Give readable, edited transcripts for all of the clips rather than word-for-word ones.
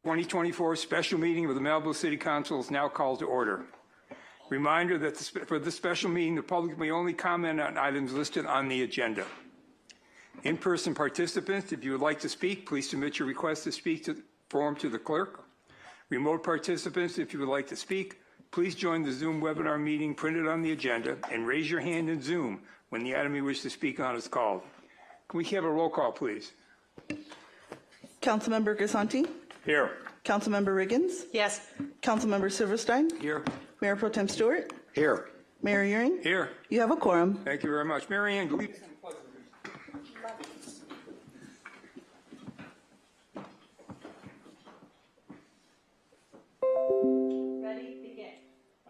2024 special meeting of the Melville City Council is now called to order. Reminder that for this special meeting, the public may only comment on items listed on the agenda. In-person participants, if you would like to speak, please submit your request to speak form to the clerk. Remote participants, if you would like to speak, please join the Zoom webinar meeting printed on the agenda and raise your hand in Zoom when the item you wish to speak on is called. Can we have a roll call, please? Councilmember Grisanti? Here. Councilmember Riggins? Yes. Councilmember Silverstein? Here. Mayor Pro Tem Stewart? Here. Mayor Euring? Here. You have a quorum. Thank you very much. Mary Ann, Ready, begin.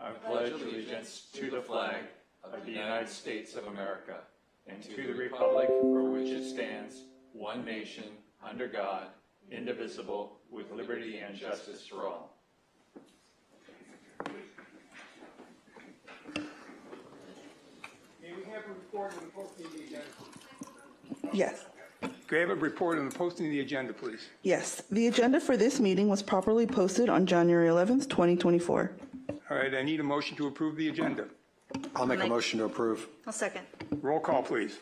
I pledge allegiance to the flag of the United States of America and to the republic for which it stands, one nation, under God, indivisible, with liberty and justice for all. may we have a report on the posting of the agenda? Yes. Can we have a report on the posting of the agenda, please? Yes. The agenda for this meeting was properly posted on January 11th, 2024. All right, I need a motion to approve the agenda. I'll make a motion to approve. I'll second. Roll call, please.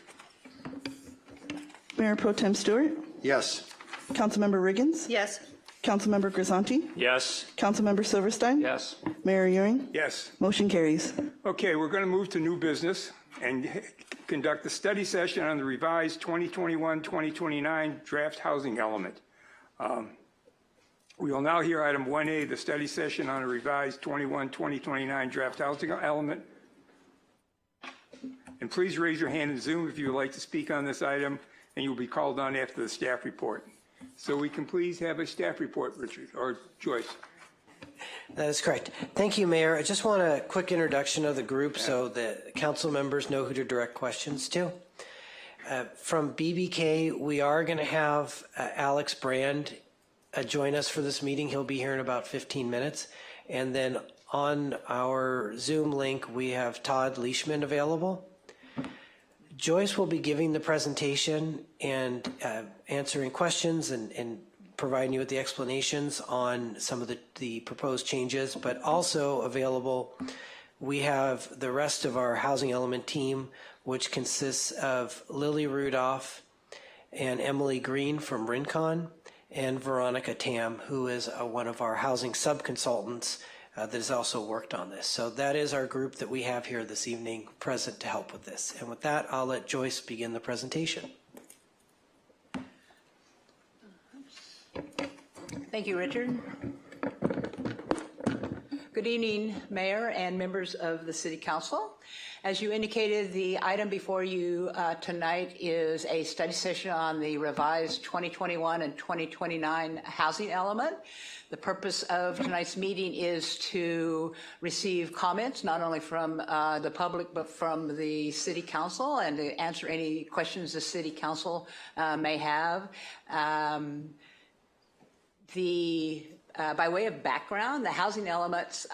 Mayor Pro Tem Stewart? Yes. Councilmember Riggins? Yes. Councilmember Grisanti? Yes. Councilmember Silverstein? Yes. Mayor Euring? Yes. Motion carries. Okay, we're going to move to new business and conduct a study session on the revised 2021-2029 draft housing element. We will now hear item 1A, the study session on a revised 21-2029 draft housing element. And please raise your hand in Zoom if you would like to speak on this item, and you'll be called on after the staff report. So we can please have a staff report, Richard, or Joyce. That is correct. Thank you, Mayor. I just want a quick introduction of the group so that council members know who to direct questions to. From BBK, we are going to have Alex Brand join us for this meeting. He'll be here in about 15 minutes. And then on our Zoom link, we have Todd Leishman available. Joyce will be giving the presentation and answering questions and providing you with the explanations on some of the proposed changes, but also available, we have the rest of our housing element team, which consists of Lily Rudolph and Emily Green from Rincon, and Veronica Tam, who is one of our housing sub-consultants that has also worked on this. So that is our group that we have here this evening present to help with this. And with that, I'll let Joyce begin the presentation. Thank you, Richard. Good evening, Mayor and members of the City Council. As you indicated, the item before you tonight is a study session on the revised 2021 and 2029 housing element. The purpose of tonight's meeting is to receive comments not only from the public but from the City Council and to answer any questions the City Council may have. By way of background, the housing elements,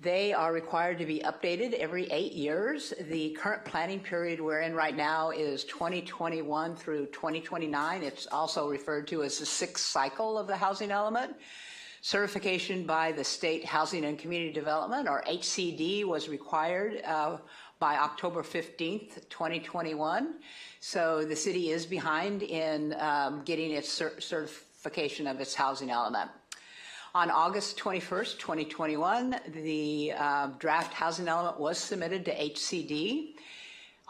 they are required to be updated every 8 years. The current planning period we're in right now is 2021 through 2029. It's also referred to as the sixth cycle of the housing element. Certification by the State Housing and Community Development, or HCD, was required by October 15th, 2021. So the city is behind in getting its certification of its housing element. On August 21st, 2021, the draft housing element was submitted to HCD.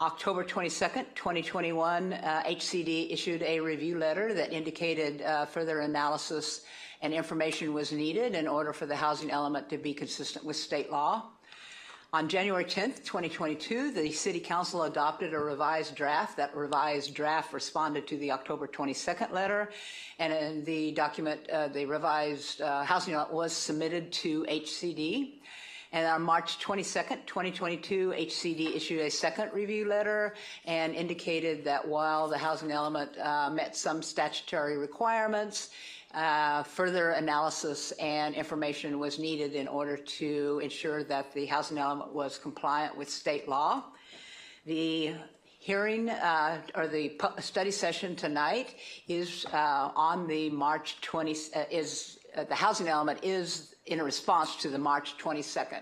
October 22nd, 2021, HCD issued a review letter that indicated further analysis and information was needed in order for the housing element to be consistent with state law. On January 10th, 2022, the City Council adopted a revised draft. That revised draft responded to the October 22nd letter, and in the document, the revised housing element was submitted to HCD. And on March 22nd, 2022, HCD issued a second review letter and indicated that while the housing element met some statutory requirements, further analysis and information was needed in order to ensure that the housing element was compliant with state law. The hearing or the study session tonight is on the March 20, the housing element is in response to the March 22nd.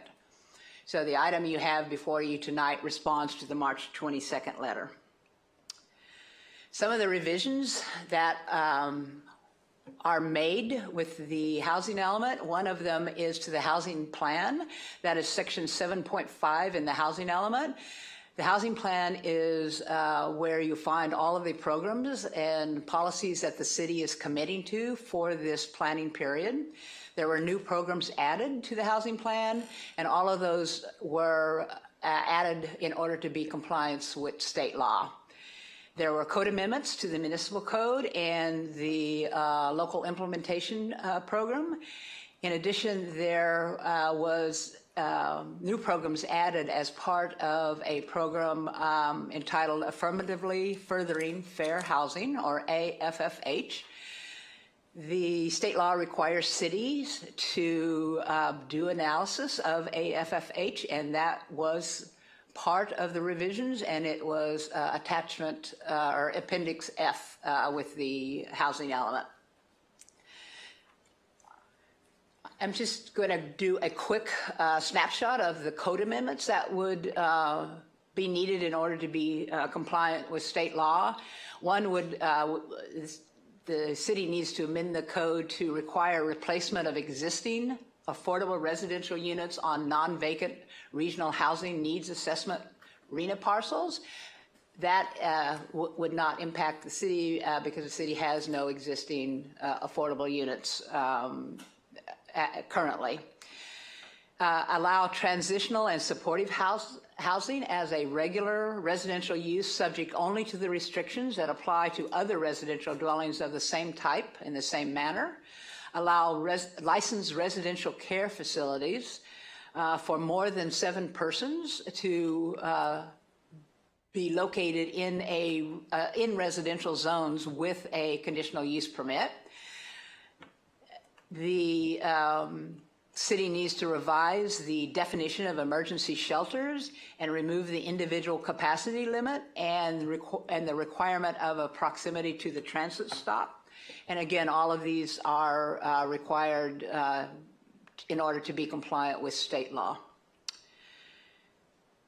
So the item you have before you tonight responds to the March 22nd letter. Some of the revisions that are made with the housing element, one of them is to the housing plan. That is section 7.5 in the housing element. The housing plan is where you find all of the programs and policies that the city is committing to for this planning period. There were new programs added to the housing plan, and all of those were added in order to be compliant with state law. There were code amendments to the municipal code and the local implementation program. In addition, there was new programs added as part of a program entitled Affirmatively Furthering Fair Housing, or AFFH. The state law requires cities to do analysis of AFFH, and that was part of the revisions, and it was attachment or Appendix F with the housing element. I'm just going to do a quick snapshot of the code amendments that would be needed in order to be compliant with state law. One would, the city needs to amend the code to require replacement of existing affordable residential units on non-vacant regional housing needs assessment RHNA parcels. That would not impact the city because the city has no existing affordable units currently. Allow transitional and supportive housing as a regular residential use subject only to the restrictions that apply to other residential dwellings of the same type in the same manner. Allow licensed residential care facilities for more than 7 persons to be located in residential zones with a conditional use permit. The city needs to revise the definition of emergency shelters and remove the individual capacity limit and the requirement of a proximity to the transit stop. And again, all of these are required in order to be compliant with state law.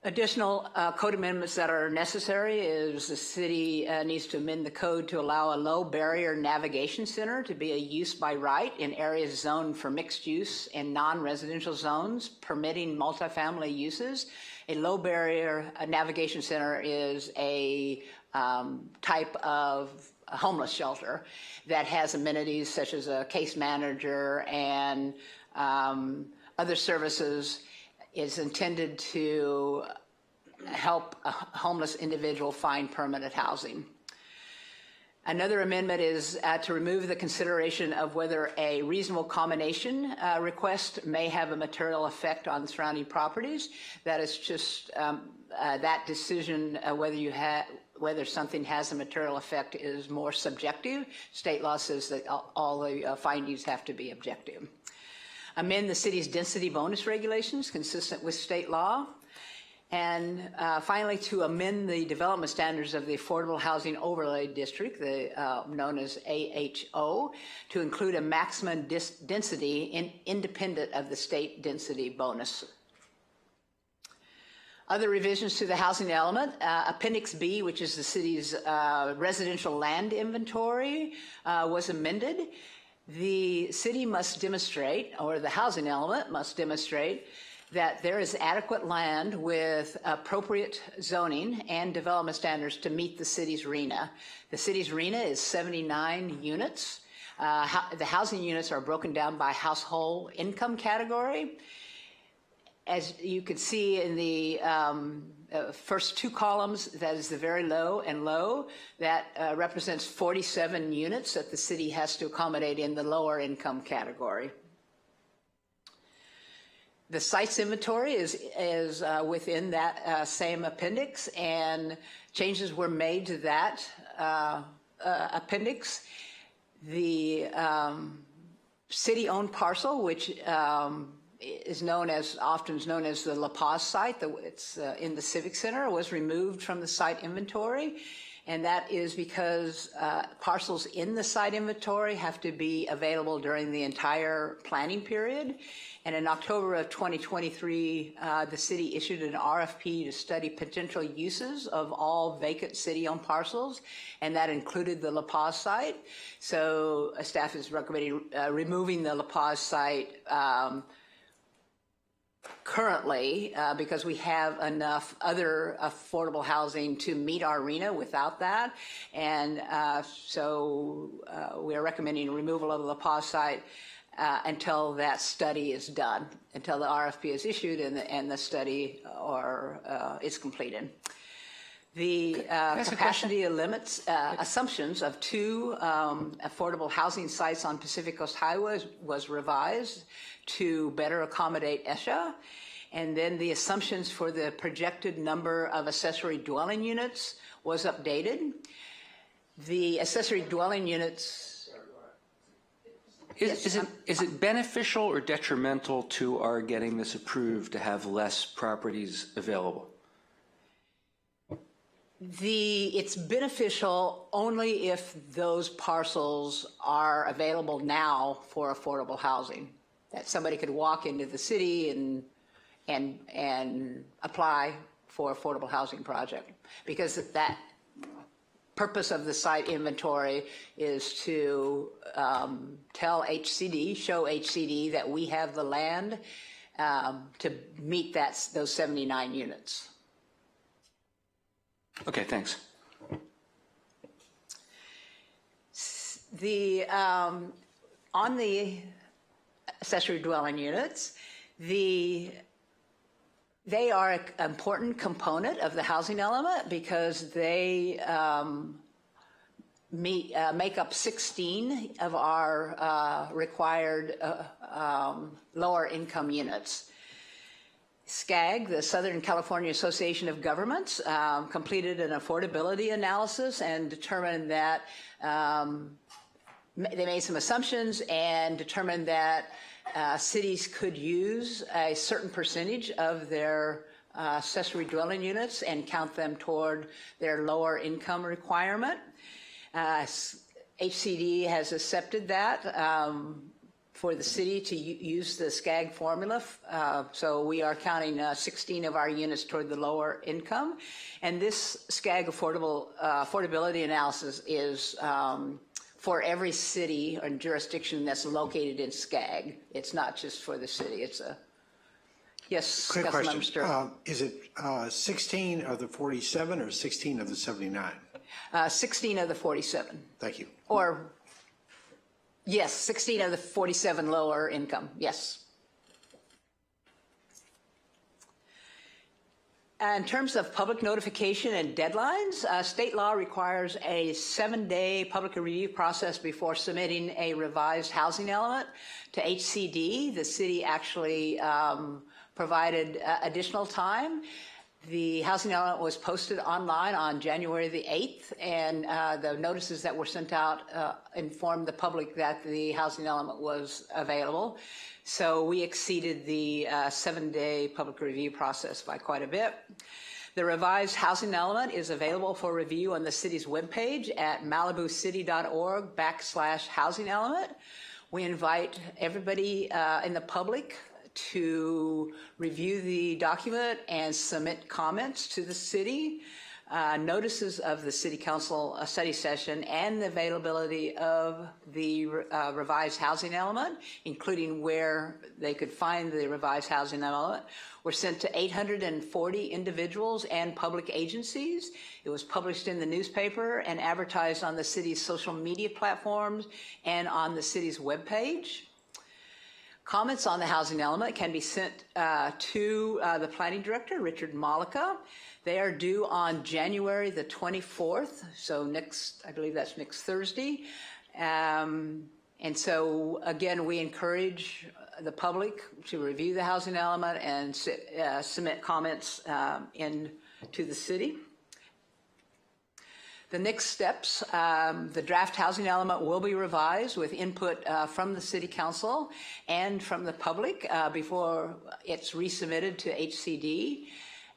Additional code amendments that are necessary is the city needs to amend the code to allow a low barrier navigation center to be a use by right in areas zoned for mixed use and non-residential zones permitting multifamily uses. A low barrier navigation center is a type of homeless shelter that has amenities such as a case manager and other services. Is intended to help a homeless individual find permanent housing. Another amendment is to remove the consideration of whether a reasonable combination request may have a material effect on surrounding properties. That is just that decision whether something has a material effect is more subjective. State law says that all the findings have to be objective. Amend the city's density bonus regulations consistent with state law. And finally, to amend the development standards of the Affordable Housing Overlay District, known as AHO, to include a maximum density independent of the state density bonus. Other revisions to the housing element, Appendix B, which is the city's residential land inventory, was amended. The city must demonstrate, or the housing element must demonstrate, that there is adequate land with appropriate zoning and development standards to meet the city's RHNA. The city's RHNA is 79 units. The housing units are broken down by household income category. As you can see in the first 2 columns, that is the very low and low. That represents 47 units that the city has to accommodate in the lower income category. The sites inventory is within that same appendix, and changes were made to that appendix. The city-owned parcel, which is often known as the La Paz site. It's in the Civic Center, was removed from the site inventory. And that is because parcels in the site inventory have to be available during the entire planning period. And in October of 2023, the city issued an RFP to study potential uses of all vacant city-owned parcels, and that included the La Paz site. So staff is recommending removing the La Paz site currently because we have enough other affordable housing to meet our RHNA without that. And so we are recommending removal of the La Paz site until that study is done, until the RFP is issued and the study is completed. The capacity limits assumptions of 2 affordable housing sites on Pacific Coast Highway was revised to better accommodate ESHA. And then the assumptions for the projected number of accessory dwelling units was updated. The accessory dwelling units. Is it beneficial or detrimental to our getting this approved to have less properties available? It's beneficial only if those parcels are available now for affordable housing, that somebody could walk into the city and apply for affordable housing project, because that purpose of the site inventory is to show HCD that we have the land to meet those 79 units. Okay, thanks. On the accessory dwelling units, they are an important component of the housing element because they make up 16 of our required lower income units. SCAG, the Southern California Association of Governments, completed an affordability analysis and determined that they made some assumptions and determined that cities could use a certain percentage of their accessory dwelling units and count them toward their lower income requirement. HCD has accepted that for the city to use the SCAG formula. So we are counting 16 of our units toward the lower income. And this SCAG affordability analysis is for every city or jurisdiction that's located in SCAG. It's not just for the city. It's a, yes, quick Councilmember question. Sturr. Is it 16 of the 47 or 16 of the 79? 16 of the 47. Thank you. Or, yes, 16 of the 47 lower income, yes. In terms of public notification and deadlines, state law requires a 7-day public review process before submitting a revised housing element to HCD. The city actually provided additional time. The housing element was posted online on January the 8th, and the notices that were sent out informed the public that the housing element was available. So we exceeded the 7-day public review process by quite a bit. The revised housing element is available for review on the city's webpage at malibucity.org/housing element. We invite everybody in the public to review the document and submit comments to the city. Notices of the City Council study session and the availability of the revised housing element, including where they could find the revised housing element, were sent to 840 individuals and public agencies. It was published in the newspaper and advertised on the city's social media platforms and on the city's webpage. Comments on the housing element can be sent to the planning director, Richard Malika. They are due on January the 24th, so I believe that's next Thursday. And so, again, we encourage the public to review the housing element and submit comments to the city. The next steps, the draft housing element will be revised with input from the City Council and from the public before it's resubmitted to HCD.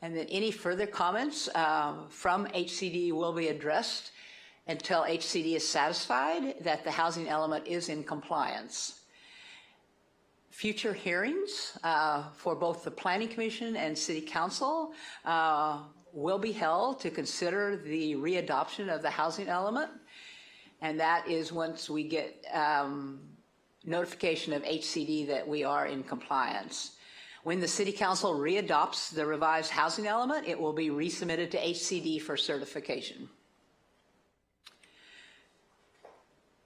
And then any further comments from HCD will be addressed until HCD is satisfied that the housing element is in compliance. Future hearings for both the Planning Commission and City Council will be held to consider the readoption of the housing element. And that is once we get notification of HCD that we are in compliance. When the City Council readopts the revised housing element, it will be resubmitted to HCD for certification.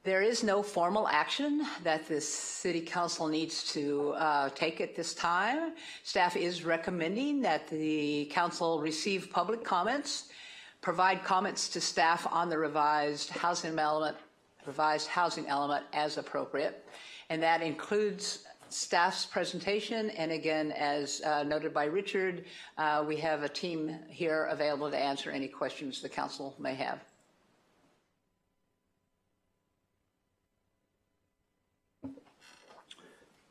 There is no formal action that the City Council needs to take at this time. Staff is recommending that the Council receive public comments, provide comments to staff on the revised housing element as appropriate, and that includes staff's presentation. And again, as noted by Richard, we have a team here available to answer any questions the Council may have.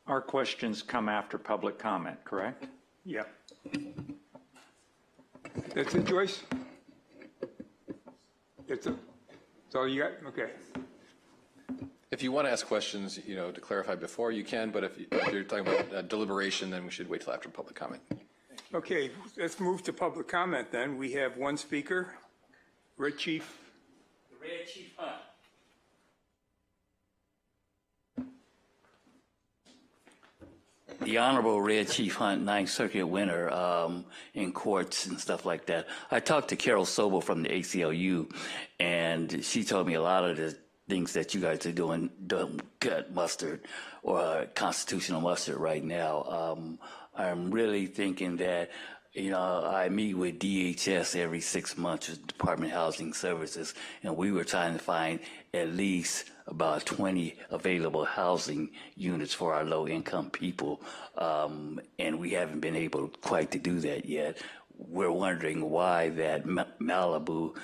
Our questions come after public comment, correct? Yeah. That's it, Joyce? That's all you got? Okay. If you want to ask questions, to clarify before, you can, but if you're talking about deliberation, then we should wait till after public comment. Okay, let's move to public comment then. We have one speaker, Red Chief. The Red Chief Hunt. The Honorable Red Chief Hunt, Ninth Circuit winner in courts and stuff like that. I talked to Carol Sobel from the ACLU, and she told me a lot of the things that you guys are doing don't get mustard or constitutional mustard right now. I'm really thinking that, I meet with DHS every 6 months with Department of Housing Services, and we were trying to find at least about 20 available housing units for our low-income people, and we haven't been able quite to do that yet. We're wondering why that Malibu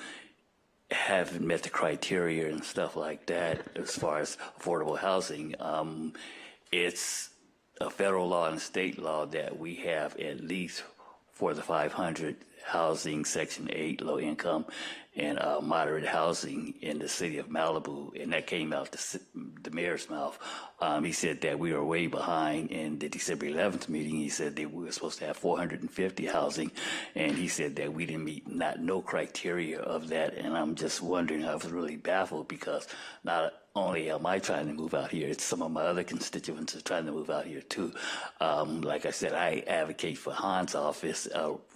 haven't met the criteria and stuff like that as far as affordable housing. It's a federal law and a state law that we have at least for the 500 housing, Section 8, low income, and moderate housing in the city of Malibu, and that came out the mayor's mouth. He said that we were way behind in the December 11th meeting. He said that we were supposed to have 450 housing, and he said that we didn't meet no criteria of that, and I'm just wondering, I was really baffled because not only am I trying to move out here, it's some of my other constituents are trying to move out here too. Like I said, I advocate for Han's office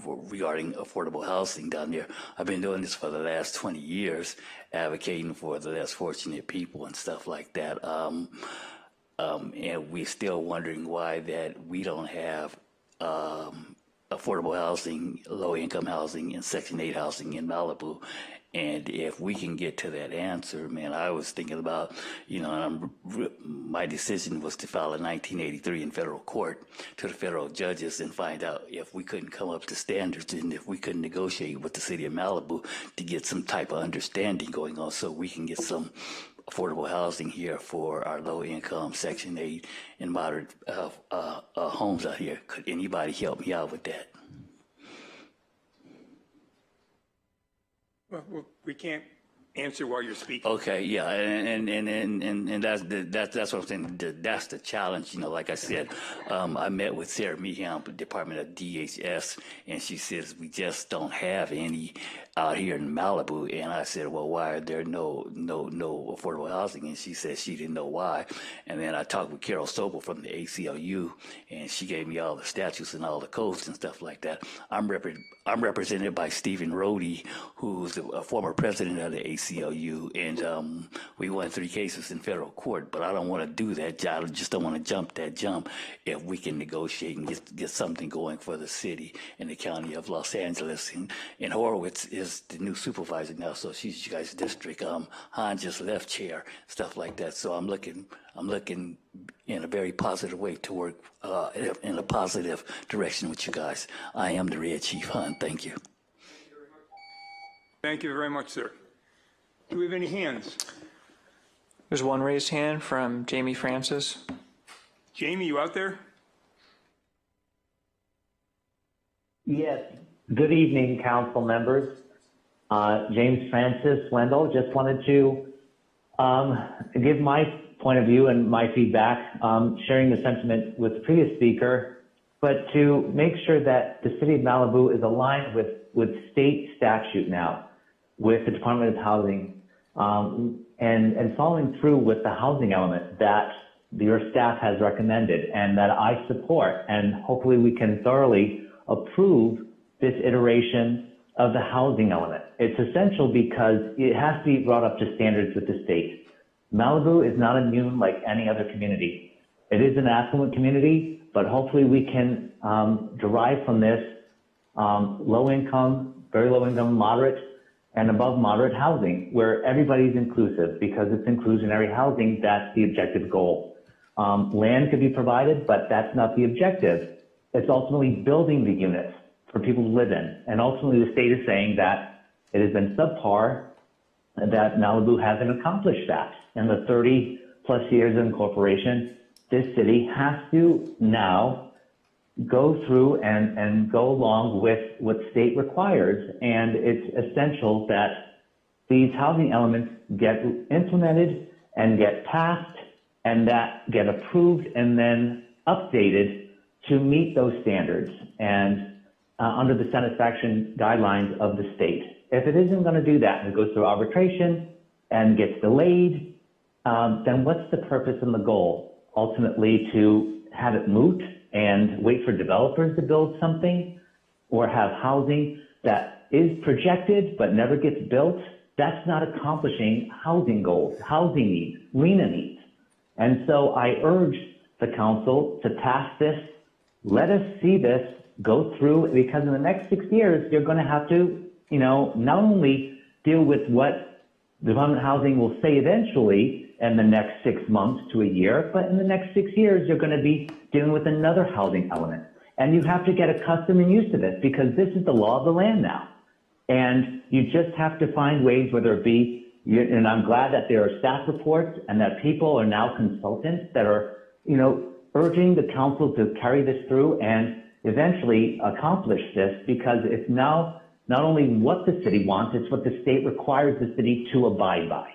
regarding affordable housing down there. I've been doing this for the last 20 years, advocating for the less fortunate people and stuff like that. And we're still wondering why that we don't have affordable housing, low-income housing, and Section 8 housing in Malibu. And if we can get to that answer, man, I was thinking about, my decision was to file in 1983 in federal court to the federal judges and find out if we couldn't come up to standards and if we couldn't negotiate with the city of Malibu to get some type of understanding going on so we can get some affordable housing here for our low-income Section 8 and moderate homes out here. Could anybody help me out with that? Well, we can't answer while you're speaking. Okay, yeah, and that's what I'm saying. That's the challenge. Like I said, I met with Sarah Meehan, Department of DHS, and she says we just don't have any out here in Malibu. And I said, well, why are there no affordable housing? And she said she didn't know why. And then I talked with Carol Sobel from the ACLU, and she gave me all the statutes and all the codes and stuff like that. I'm represented by Stephen Rohde, who's a former president of the ACLU, and we won 3 cases in federal court. But I don't want to do that. I just don't want to jump that jump if we can negotiate and get something going for the city and the county of Los Angeles. And Horowitz is the new supervisor now, so she's you guys' district. Han just left chair, stuff like that. So I'm looking in a very positive way to work in a positive direction with you guys. I am the Red Chief Hunt. Thank you. Thank you very much, sir. Do we have any hands? There's one raised hand from Jamie Francis. Jamie, you out there? Yes. Good evening, council members. James Francis Wendell. Just wanted to give my point of view and my feedback, sharing the sentiment with the previous speaker, but to make sure that the city of Malibu is aligned with state statute now, with the Department of Housing, and following through with the housing element that your staff has recommended and that I support, and hopefully we can thoroughly approve this iteration of the housing element. It's essential because it has to be brought up to standards with the state. Malibu is not immune like any other community. It is an affluent community, but hopefully we can derive from this low income, very low income, moderate, and above moderate housing where everybody's inclusive, because it's inclusionary housing. That's the objective goal. Land could be provided, but that's not the objective. It's ultimately building the units for people to live in. And ultimately the state is saying that it has been subpar, and that Malibu hasn't accomplished that. In the 30 plus years of incorporation, this city has to now go through and go along with what state requires. And it's essential that these housing elements get implemented and get passed and that get approved and then updated to meet those standards and under the satisfaction guidelines of the state. If it isn't going to do that and it goes through arbitration and gets delayed, then what's the purpose and the goal? Ultimately to have it moot and wait for developers to build something or have housing that is projected but never gets built? That's not accomplishing housing goals, housing needs, RHNA needs. And so I urge the council to pass this. Let us see this go through, because in the next 6 years, you're going to have to, not only deal with what the Department of Housing will say eventually in the next 6 months to a year, but in the next 6 years, you're going to be dealing with another housing element. And you have to get accustomed and used to this, because this is the law of the land now. And you just have to find ways, whether it be, and I'm glad that there are staff reports and that people are now consultants that are, urging the council to carry this through and eventually accomplish this, because it's now not only what the city wants, it's what the state requires the city to abide by.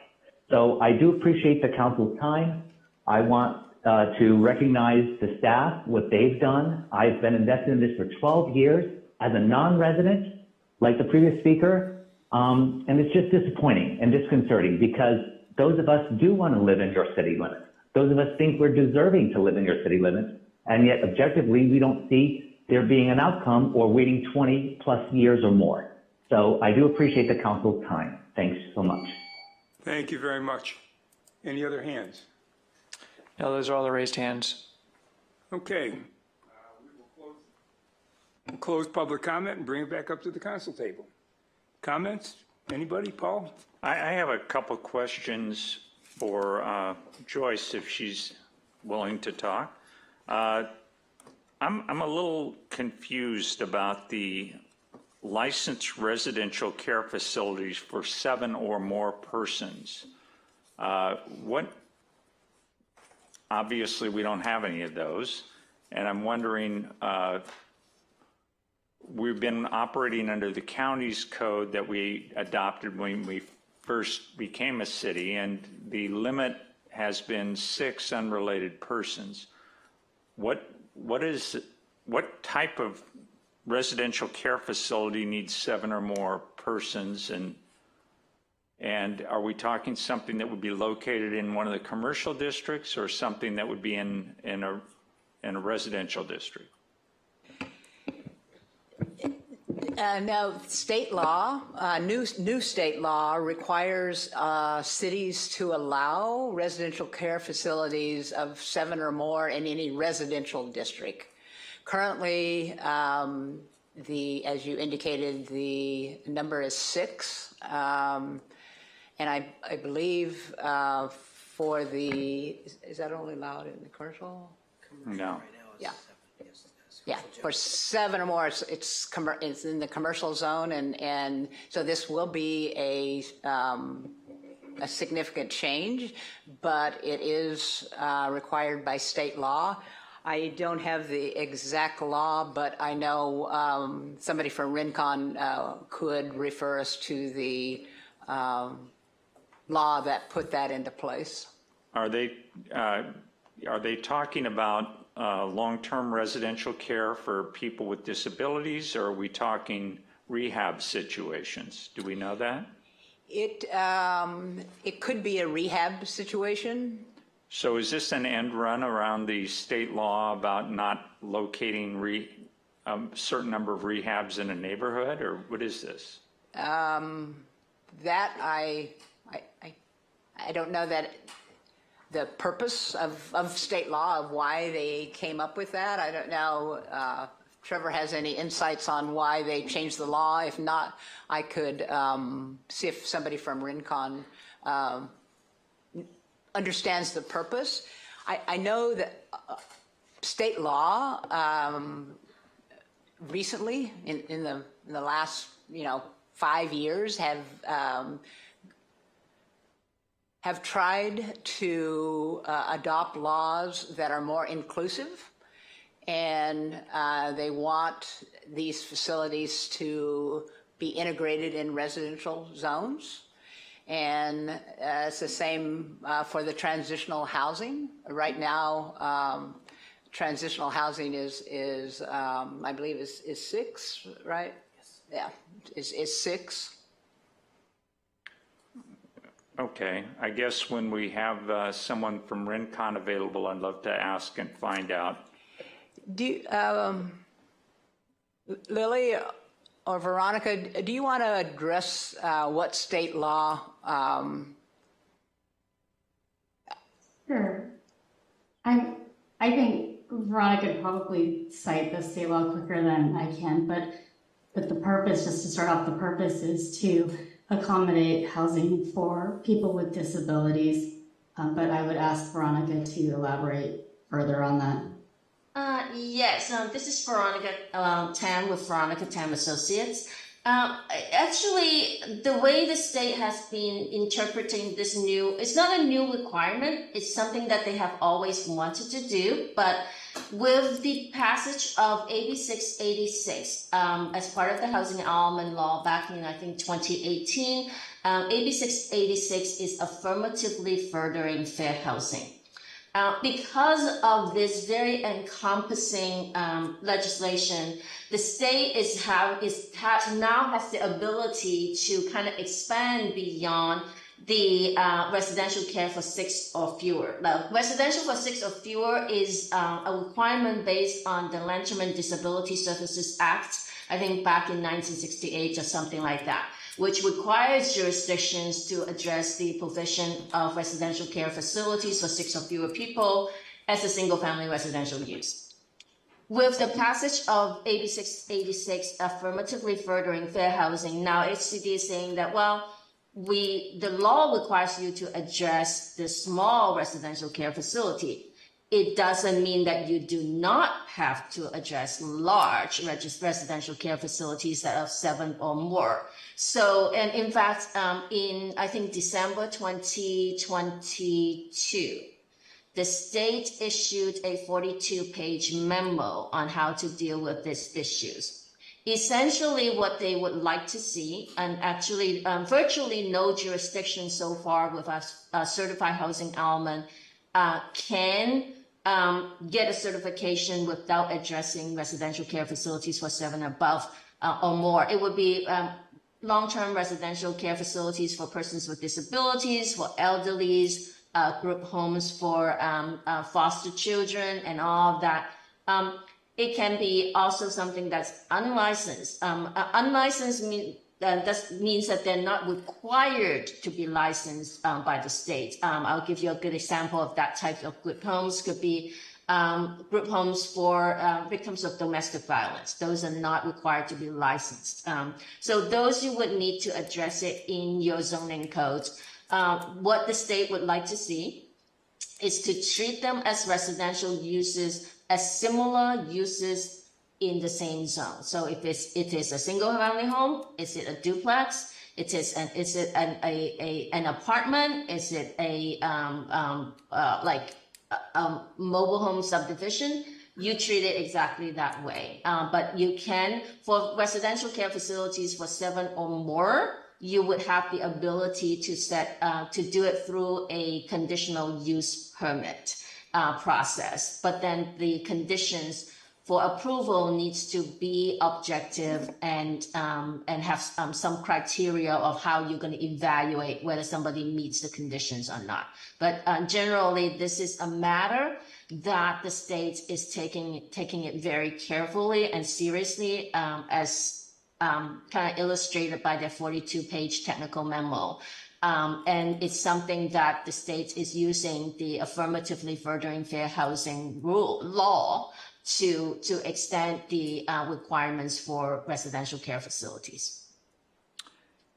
So I do appreciate the council's time. I want to recognize the staff, what they've done. I've been invested in this for 12 years as a non-resident, like the previous speaker, and it's just disappointing and disconcerting, because those of us do want to live in your city limits. Those of us think we're deserving to live in your city limits, and yet objectively we don't see there being an outcome or waiting 20 plus years or more. So I do appreciate the council's time. Thanks so much. Thank you very much. Any other hands? No, those are all the raised hands. Okay. We'll close public comment and bring it back up to the council table. Comments? Anybody? Paul? I have a couple questions for Joyce, if she's willing to talk. I'm a little confused about the licensed residential care facilities for 7 or more persons. Obviously, we don't have any of those, and I'm wondering, we've been operating under the county's code that we adopted when we first became a city, and the limit has been 6 unrelated persons. What type of residential care facility needs 7 or more persons, and are we talking something that would be located in one of the commercial districts or something that would be in a residential district? No, state law, new state law requires cities to allow residential care facilities of 7 or more in any residential district. Currently, as you indicated, the number is 6, and I believe for the, is that only allowed in the commercial? No. Yeah. Yeah, for 7 or more, it's in the commercial zone, and so this will be a significant change, but it is required by state law. I don't have the exact law, but I know somebody from Rincon could refer us to the law that put that into place. Are they talking about long-term residential care for people with disabilities, or are we talking rehab situations? Do we know that? It could be a rehab situation. So is this an end run around the state law about not locating a certain number of rehabs in a neighborhood, or what is this? That I don't know that the purpose of state law, of why they came up with that. I don't know if Trevor has any insights on why they changed the law. If not, I could see if somebody from Rincon understands the purpose. I know that state law recently, in the last 5 years, have tried to adopt laws that are more inclusive, and they want these facilities to be integrated in residential zones. And it's the same for the transitional housing. Right now, transitional housing is I believe is 6, right? Yes. Yeah, is 6. Okay, I guess when we have someone from Rincon available, I'd love to ask and find out. Lily or Veronica, do you want to address what state law? Sure. I think Veronica could probably cite the state law quicker than I can, but the purpose, just to start off, the purpose is to accommodate housing for people with disabilities. But I would ask Veronica to elaborate further on that. Yes, this is Veronica Tam with Veronica Tam Associates. Actually, the way the state has been interpreting this it's not a new requirement. It's something that they have always wanted to do. But with the passage of AB 686 as part of the Housing Element Law back in, I think, 2018, AB 686 is affirmatively furthering fair housing. Because of this very encompassing legislation, the state now has the ability to kind of expand beyond the residential care for 6 or fewer. Now, residential for 6 or fewer is a requirement based on the Lanterman Disability Services Act, I think back in 1968 or something like that, which requires jurisdictions to address the provision of residential care facilities for 6 or fewer people as a single-family residential use. With the passage of AB 686 affirmatively furthering fair housing, now HCD is saying that, well, the law requires you to address the small residential care facility. It doesn't mean that you do not have to address large residential care facilities that are 7 or more. So, and in fact, in, I think, December 2022, the state issued a 42-page memo on how to deal with these issues. Essentially, what they would like to see, and actually virtually no jurisdiction so far with a certified housing element can get a certification without addressing residential care facilities for 7 above or more. It would be long-term residential care facilities for persons with disabilities, for elderlies, group homes for foster children, and all of that. It can be also something that's unlicensed. Unlicensed means that they're not required to be licensed by the state. I'll give you a good example of that type of group homes. Could be group homes for victims of domestic violence. Those are not required to be licensed. So those you would need to address it in your zoning codes. What the state would like to see is to treat them as residential uses, as similar uses in the same zone. So if it is a single family home, is it a duplex? Is it an apartment? Is it a mobile home subdivision? You treat it exactly that way. But you can, for residential care facilities for 7 or more, you would have the ability to do it through a conditional use permit process. But then the conditions for approval needs to be objective and have some criteria of how you're going to evaluate whether somebody meets the conditions or not. But generally, this is a matter that the state is taking it very carefully and seriously, as kind of illustrated by their 42-page technical memo. And it's something that the state is using the affirmatively furthering fair housing law to extend the requirements for residential care facilities.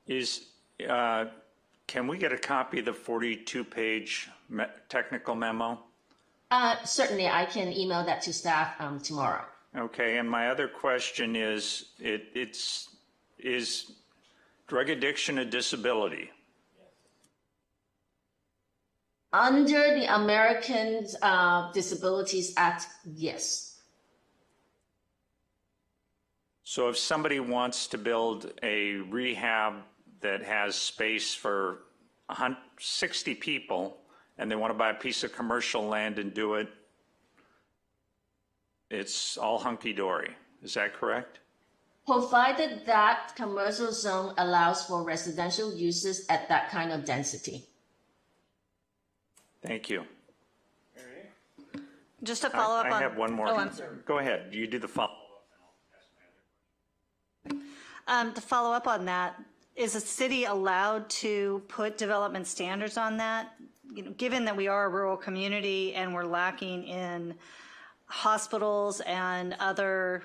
Can we get a copy of the 42-page technical memo? Certainly, I can email that to staff tomorrow. Okay, and my other question is drug addiction a disability? Under the Americans Disabilities Act, yes. So if somebody wants to build a rehab that has space for 60 people and they want to buy a piece of commercial land and do it, it's all hunky-dory. Is that correct? Provided that commercial zone allows for residential uses at that kind of density. Thank you. Just to follow up on... I have one more. Oh, I'm sorry. Go ahead. You do the follow-up. To follow up on that, is the city allowed to put development standards on that? You know, given that we are a rural community and we're lacking in hospitals and other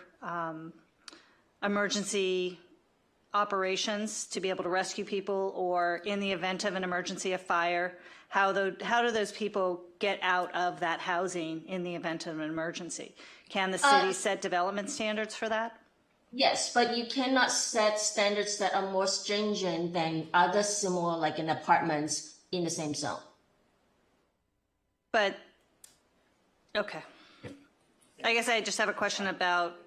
emergency operations to be able to rescue people, or in the event of an emergency, a fire, how do those people get out of that housing in the event of an emergency? Can the city set development standards for that? Yes, but you cannot set standards that are more stringent than other similar, like in apartments in the same zone. But, okay. I guess I just have a question about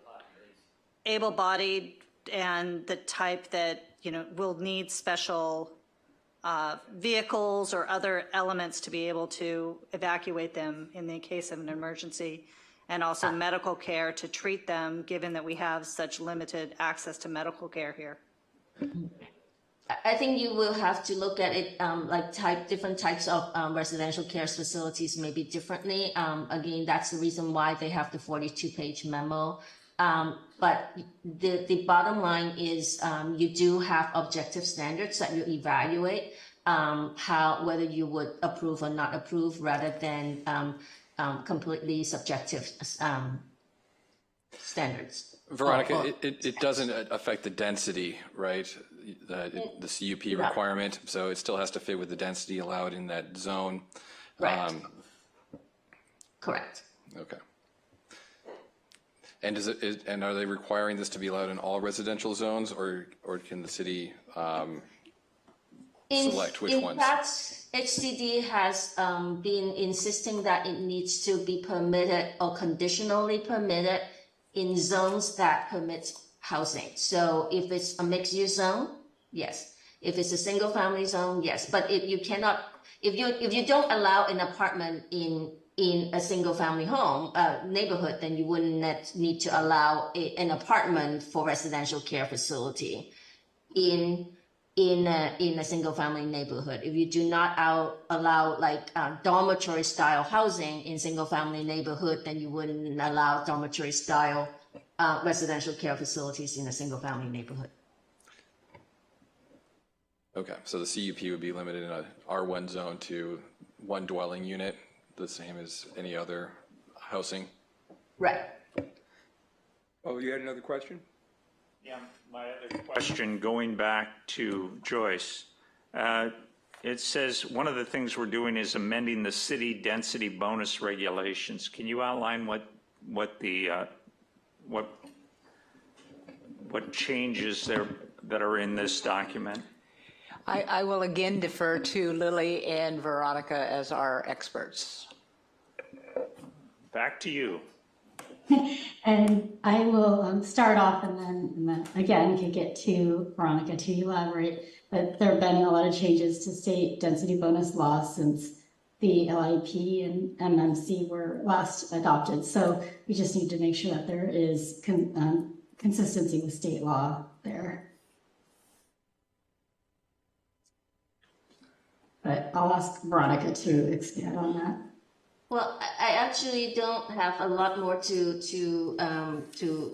able-bodied and the type that, you know, will need special vehicles or other elements to be able to evacuate them in the case of an emergency, and also medical care to treat them, given that we have such limited access to medical care here. I think you will have to look at it different types of residential care facilities maybe differently. Again, that's the reason why they have the 42-page memo. But the bottom line is you do have objective standards that you evaluate whether you would approve or not approve, rather than completely subjective standards. Veronica, it doesn't affect the density, right? The CUP requirement, so it still has to fit with the density allowed in that zone. Right. Correct. Okay. And and are they requiring this to be allowed in all residential zones, or can the city select which ones? In fact, HCD has been insisting that it needs to be permitted or conditionally permitted in zones that permit housing. So if it's a mixed-use zone, yes. If it's a single-family zone, yes. But if you cannot, if you don't allow an apartment in a single-family home neighborhood, then you wouldn't need to allow an apartment for residential care facility in a single-family neighborhood. If you do not allow dormitory-style housing in single-family neighborhood, then you wouldn't allow dormitory-style residential care facilities in a single-family neighborhood. Okay, so the CUP would be limited in a R1 zone to one dwelling unit, the same as any other housing? Right. Oh, you had another question? Yeah, my other question, going back to Joyce, it says one of the things we're doing is amending the city density bonus regulations. Can you outline what changes there that are in this document? I will again defer to Lily and Veronica as our experts. Back to you. And I will start off and then again kick it to Veronica to elaborate. But there have been a lot of changes to state density bonus laws since the LIP and MMC were last adopted. So we just need to make sure that there is consistency with state law there. But I'll ask Veronica to expand on that. Well, I actually don't have a lot more to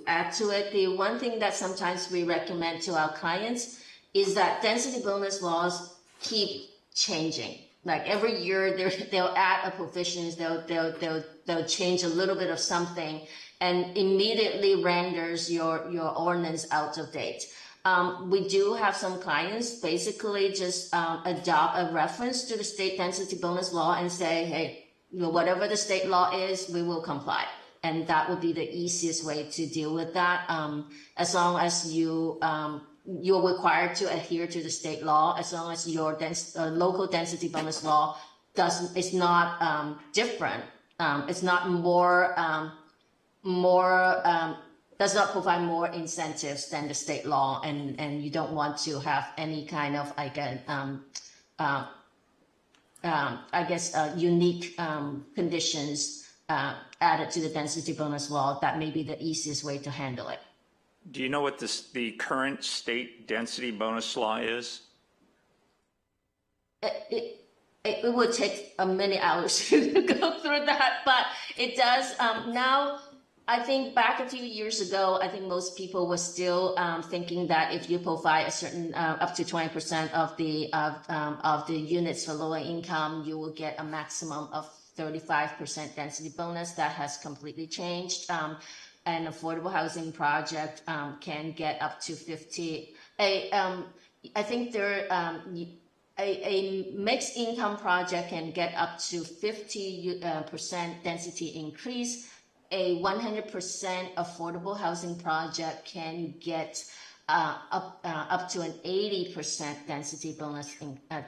add to it. The one thing that sometimes we recommend to our clients is that density bonus laws keep changing. Like every year, they'll add a provision, they'll change a little bit of something, and immediately renders your ordinance out of date. We do have some clients basically just adopt a reference to the state density bonus law and say, hey, whatever the state law is, we will comply. And that would be the easiest way to deal with that. As long as you're required to adhere to the state law, as long as your local density bonus law is not different, it's not does not provide more incentives than the state law, and you don't want to have any kind of unique conditions added to the density bonus law. That may be the easiest way to handle it. Do you know what the current state density bonus law is? It would take many hours to go through that, but it does now. I think back a few years ago, I think most people were still thinking that if you provide a certain up to 20% of the units for lower income, you will get a maximum of 35% density bonus. That has completely changed. An affordable housing project can get up to 50. I think there a mixed income project can get up to 50% density increase. A 100% affordable housing project can get up to an 80% density bonus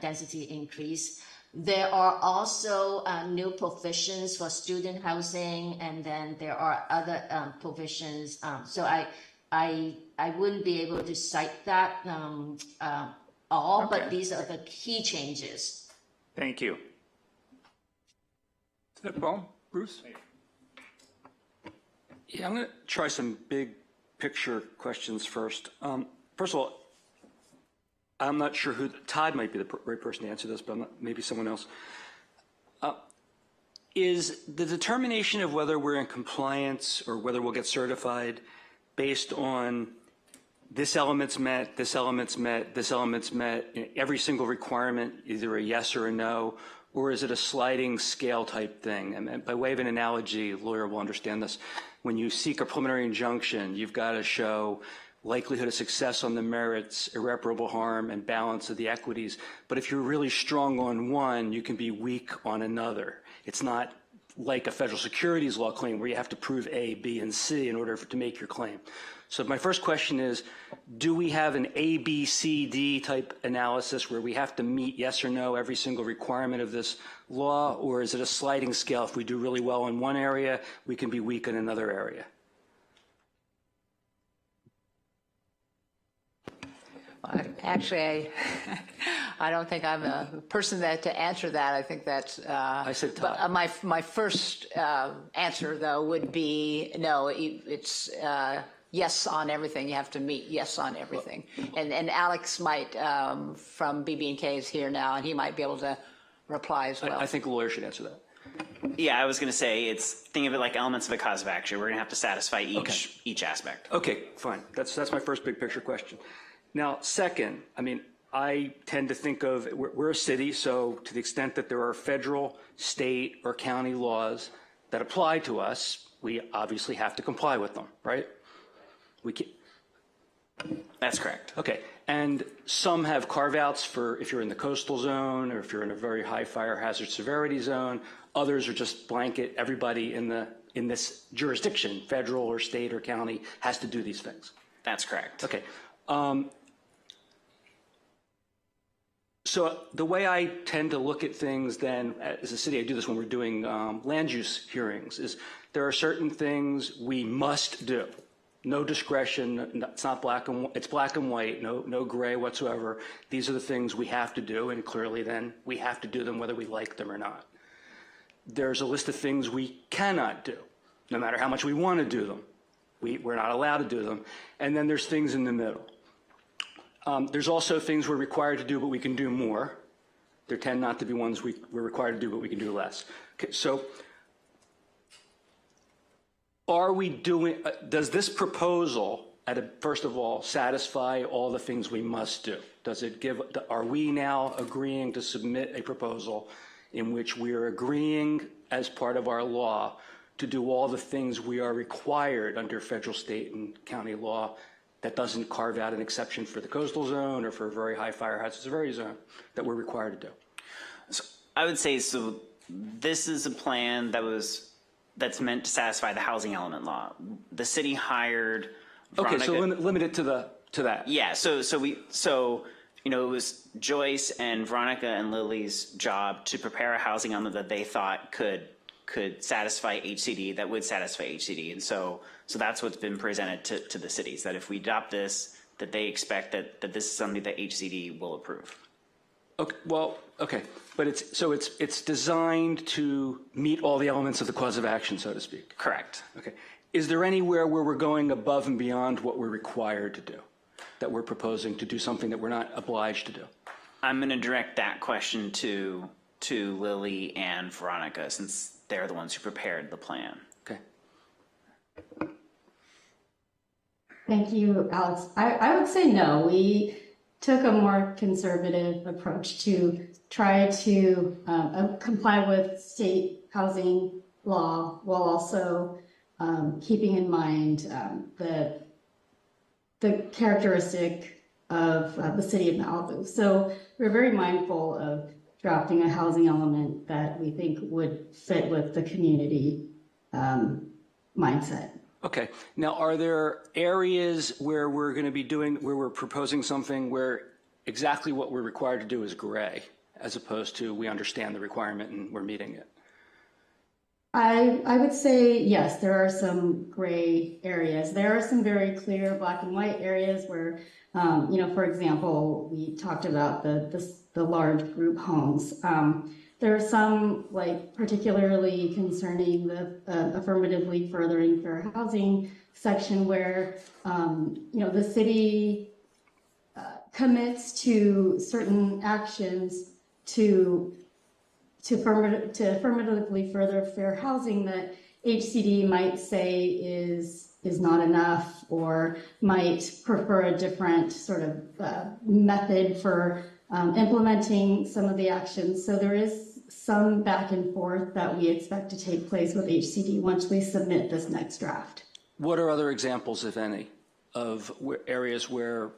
density increase. There are also new provisions for student housing, and then there are other provisions. So I wouldn't be able to cite that all, Okay. but these are the key changes. Thank you. Is that Paul? Bruce? Yeah, I'm going to try some big picture questions first. First of all, I'm not sure Todd might be the right person to answer this, but maybe someone else. Is the determination of whether we're in compliance or whether we'll get certified based on this element's met, this element's met, this element's met, every single requirement, either a yes or a no, or is it a sliding scale type thing? And by way of an analogy, a lawyer will understand this. When you seek a preliminary injunction, you've got to show likelihood of success on the merits, irreparable harm, and balance of the equities. But if you're really strong on one, you can be weak on another. It's not like a federal securities law claim where you have to prove A, B, and C in order to make your claim. So my first question is, do we have an A, B, C, D type analysis where we have to meet yes or no every single requirement of this law, or is it a sliding scale? If we do really well in one area, we can be weak in another area? Actually, I don't think I'm a person to answer that. I think that's. I said Todd. My first answer though would be no. It's yes on everything. You have to meet yes on everything. And Alex might from BB&K is here now, and he might be able to reply as well. I think a lawyer should answer that. Yeah, I was going to say think of it like elements of a cause of action. We're going to have to satisfy each aspect. Okay, fine. That's my first big picture question. Now, second, I mean, I tend to think of, we're a city, so to the extent that there are federal, state, or county laws that apply to us, we obviously have to comply with them, right? We can. That's correct. Okay, and some have carve-outs for if you're in the coastal zone or if you're in a very high fire hazard severity zone. Others are just blanket, everybody in this jurisdiction, federal or state or county, has to do these things. That's correct. Okay. So the way I tend to look at things then, as a city, I do this when we're doing land use hearings, is there are certain things we must do. No discretion, it's not black and it's black and white, no gray whatsoever. These are the things we have to do, and clearly then we have to do them whether we like them or not. There's a list of things we cannot do, no matter how much we want to do them. We're not allowed to do them. And then there's things in the middle. There's also things we're required to do, but we can do more. There tend not to be ones we're required to do, but we can do less. Okay, so are we doing, does this proposal, first of all, satisfy all the things we must do? Does it give, are we now agreeing to submit a proposal in which we are agreeing as part of our law to do all the things we are required under federal, state, and county law that doesn't carve out an exception for the coastal zone or for very high fire hazard severity zone that we're required to do? So I would say, so this is a plan that's meant to satisfy the housing element law. The city hired Veronica. Okay, so limit it to that. Yeah, so you know, it was Joyce and Veronica and Lily's job to prepare a housing element that they thought could satisfy HCD, that would satisfy HCD. And so that's what's been presented to the cities, that if we adopt this, that they expect that this is something that HCD will approve. Okay, well, okay, but it's designed to meet all the elements of the cause of action, so to speak. Correct. Okay. Is there anywhere where we're going above and beyond what we're required to do, that we're proposing to do something that we're not obliged to do? I'm going to direct that question to Lily and Veronica, since they're the ones who prepared the plan. Okay. Thank you, Alex. I would say no. We took a more conservative approach to try to comply with state housing law while also keeping in mind the characteristic of the city of Malibu. So we're very mindful of drafting a housing element that we think would fit with the community mindset. Okay. Now, are there areas where we're going to be where we're proposing something where exactly what we're required to do is gray, as opposed to we understand the requirement and we're meeting it? I would say, yes, there are some gray areas. There are some very clear black and white areas where, you know, for example, we talked about the large group homes. There are some, like, particularly concerning the affirmatively furthering fair housing section where, you know, the city commits to certain actions to affirmatively further fair housing that HCD might say is not enough, or might prefer a different sort of method for implementing some of the actions. So there is some back and forth that we expect to take place with HCD once we submit this next draft. What are other examples, if any, of areas where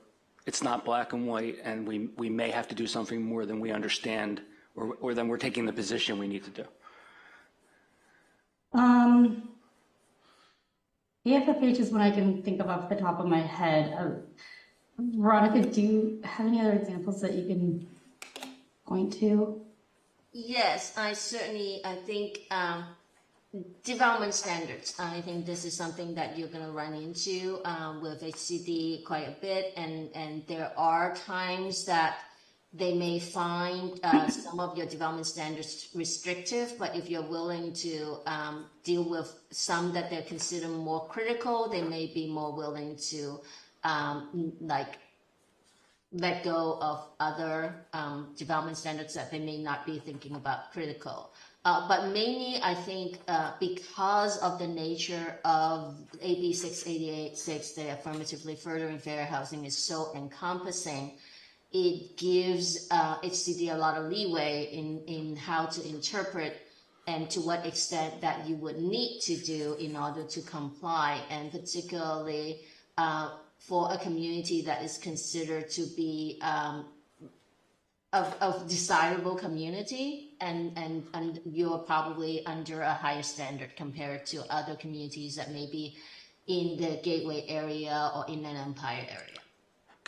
it's not black and white and we may have to do something more than we understand, or than we're taking the position we need to do? AFFH is one I can think of off the top of my head. Veronica, do you have any other examples that you can point to? Yes, I think development standards. I think this is something that you're going to run into with HCD quite a bit, and there are times that they may find some of your development standards restrictive, but if you're willing to deal with some that they consider more critical, they may be more willing to like let go of other development standards that they may not be thinking about critical. But mainly, I think because of the nature of AB 688-6, the affirmatively furthering fair housing is so encompassing, it gives HCD a lot of leeway in how to interpret and to what extent that you would need to do in order to comply, and particularly for a community that is considered to be of desirable community, and you're probably under a higher standard compared to other communities that may be in the Gateway area or Inland Empire area.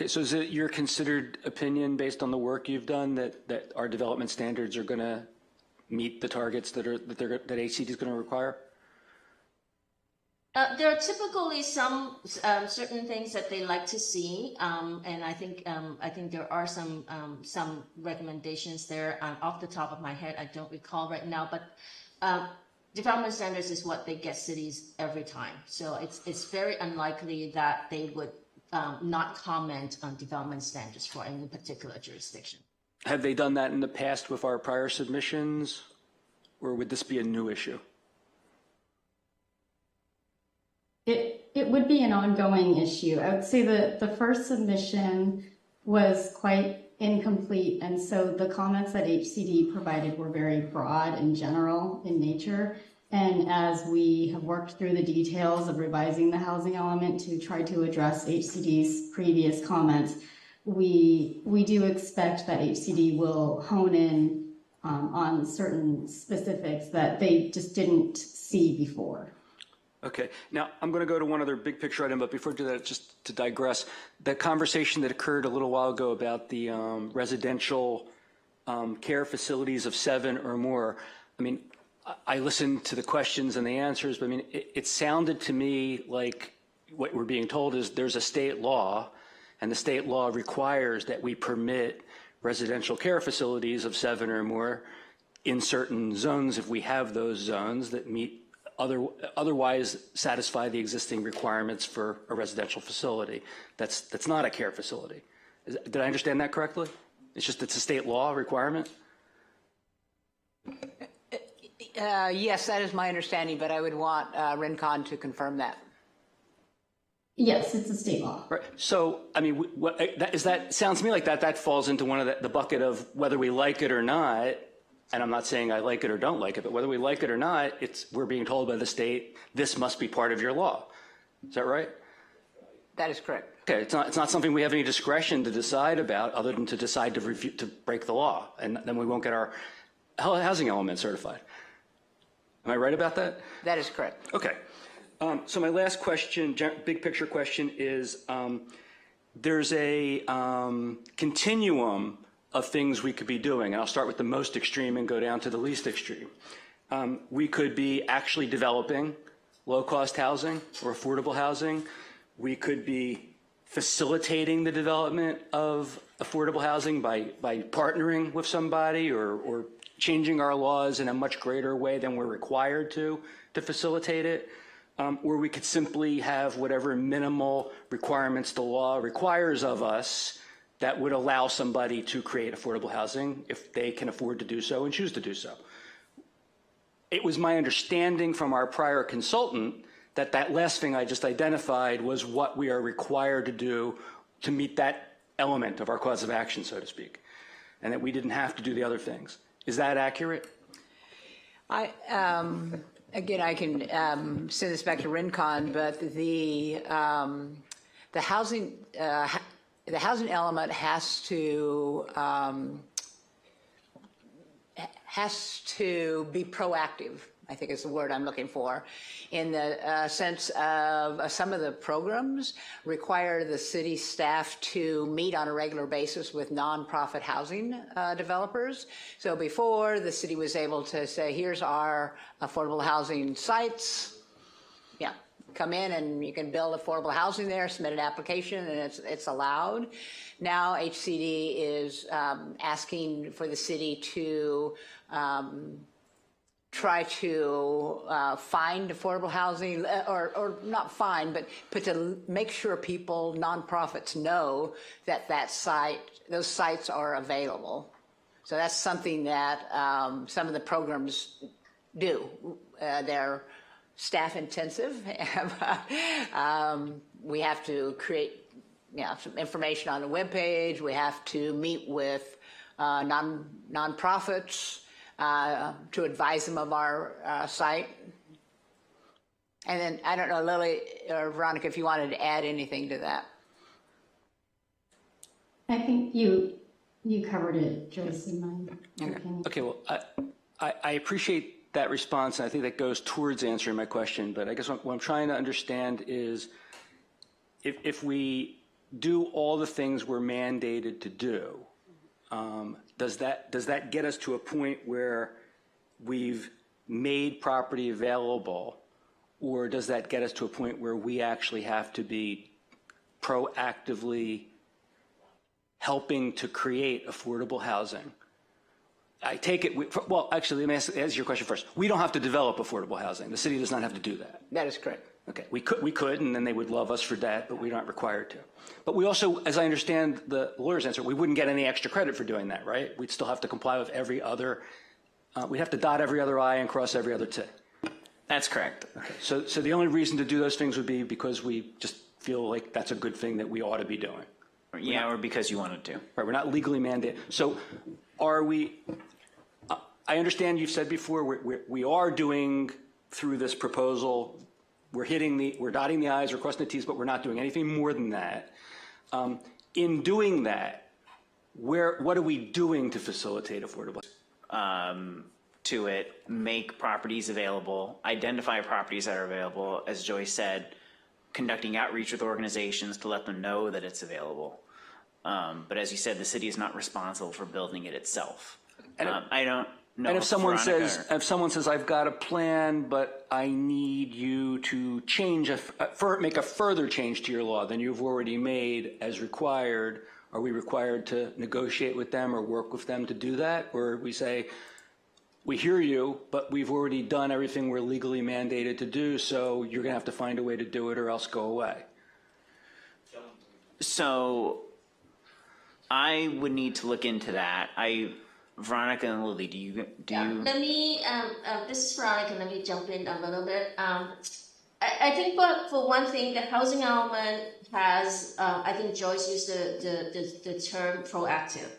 Okay, so is it your considered opinion, based on the work you've done, that our development standards are going to meet the targets that HCD is going to require? There are typically some certain things that they like to see, and I think there are some recommendations there. Off the top of my head, I don't recall right now, but development standards is what they get cities every time. So it's very unlikely that they would not comment on development standards for any particular jurisdiction. Have they done that in the past with our prior submissions, or would this be a new issue? It would be an ongoing issue. I would say that the first submission was quite incomplete, and so the comments that HCD provided were very broad and general in nature. And as we have worked through the details of revising the housing element to try to address HCD's previous comments, we do expect that HCD will hone in on certain specifics that they just didn't see before. Okay, now I'm going to go to one other big picture item, but before I do that, just to digress, the conversation that occurred a little while ago about the residential care facilities of 7 or more. I mean, I listened to the questions and the answers, but I mean, it sounded to me like what we're being told is there's a state law, and the state law requires that we permit residential care facilities of 7 or more in certain zones if we have those zones that meet otherwise satisfy the existing requirements for a residential facility. That's not a care facility. Did I understand that correctly? It's just it's a state law requirement? Yes, that is my understanding, but I would want Rincon to confirm that. Yes, it's a state law. Right. So, I mean, sounds to me like that falls into one of the bucket of whether we like it or not. And I'm not saying I like it or don't like it, but whether we like it or not, we're being told by the state, this must be part of your law. Is that right? That is correct. Okay, it's not something we have any discretion to decide about other than to decide to break the law, and then we won't get our housing element certified. Am I right about that? That is correct. Okay. So my last question, big picture question is, there's a continuum of things we could be doing. And I'll start with the most extreme and go down to the least extreme. We could be actually developing low-cost housing or affordable housing. We could be facilitating the development of affordable housing by partnering with somebody or changing our laws in a much greater way than we're required to facilitate it. Or we could simply have whatever minimal requirements the law requires of us that would allow somebody to create affordable housing if they can afford to do so and choose to do so. It was my understanding from our prior consultant that that last thing I just identified was what we are required to do to meet that element of our cause of action, so to speak, and that we didn't have to do the other things. Is that accurate? Again, I can send this back to Rincon, but the housing element has to be proactive, I think is the word I'm looking for, in the sense of some of the programs require the city staff to meet on a regular basis with nonprofit housing developers. So before, the city was able to say, here's our affordable housing sites. Yeah, come in and you can build affordable housing there, submit an application, and it's allowed. Now HCD is asking for the city to try to find affordable housing, or not find, but to make sure people, nonprofits, know that those sites are available. So that's something that some of the programs do. They're staff intensive. We have to create some information on the webpage. We have to meet with nonprofits to advise them of our site. And then, I don't know, Lily or Veronica, if you wanted to add anything to that. I think you covered it, Joyce, in my opinion. Okay, well, I appreciate that response, and I think that goes towards answering my question, but I guess what I'm trying to understand is if we do all the things we're mandated to do, does that get us to a point where we've made property available, or does that get us to a point where we actually have to be proactively helping to create affordable housing? I take it, well, actually, let me answer your question first. We don't have to develop affordable housing. The city does not have to do that. That is correct. Okay, we could, and then they would love us for that, but we're not required to. But we also, as I understand the lawyer's answer, we wouldn't get any extra credit for doing that, right? We'd still have to comply with every other, we'd have to dot every other I and cross every other T. That's correct. Okay, so the only reason to do those things would be because we just feel like that's a good thing that we ought to be doing. Yeah, or because you wanted to. Right, we're not legally mandated. So are we, I understand you've said before, we are doing through this proposal, we're dotting the I's, we're crossing the T's, but we're not doing anything more than that. In doing that, what are we doing to facilitate affordable? To it, make properties available, identify properties that are available, as Joyce said, conducting outreach with organizations to let them know that it's available. But as you said, the city is not responsible for building it itself. I don't know. And if someone says, I've got a plan, but I need you to change, make a further change to your law than you've already made as required, are we required to negotiate with them or work with them to do that? Or we say, we hear you, but we've already done everything we're legally mandated to do, so you're going to have to find a way to do it or else go away. So I would need to look into that. Veronica and Lily, do you? Let me, this is Veronica, let me jump in a little bit. I think for one thing, the housing element has, I think Joyce used the term proactive.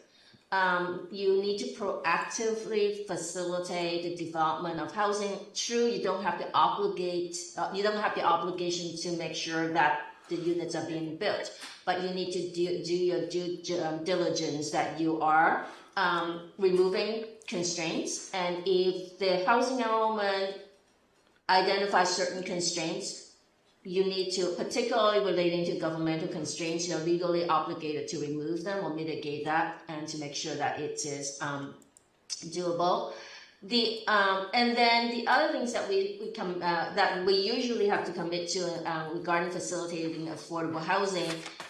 You need to proactively facilitate the development of housing. True, you don't have the obligation to make sure that the units are being built, but you need to do your due diligence that you are removing constraints. And if the housing element identifies certain constraints, you need to, particularly relating to governmental constraints, you're legally obligated to remove them or mitigate that and to make sure that it is doable. And then the other things that that we usually have to commit to regarding facilitating affordable housing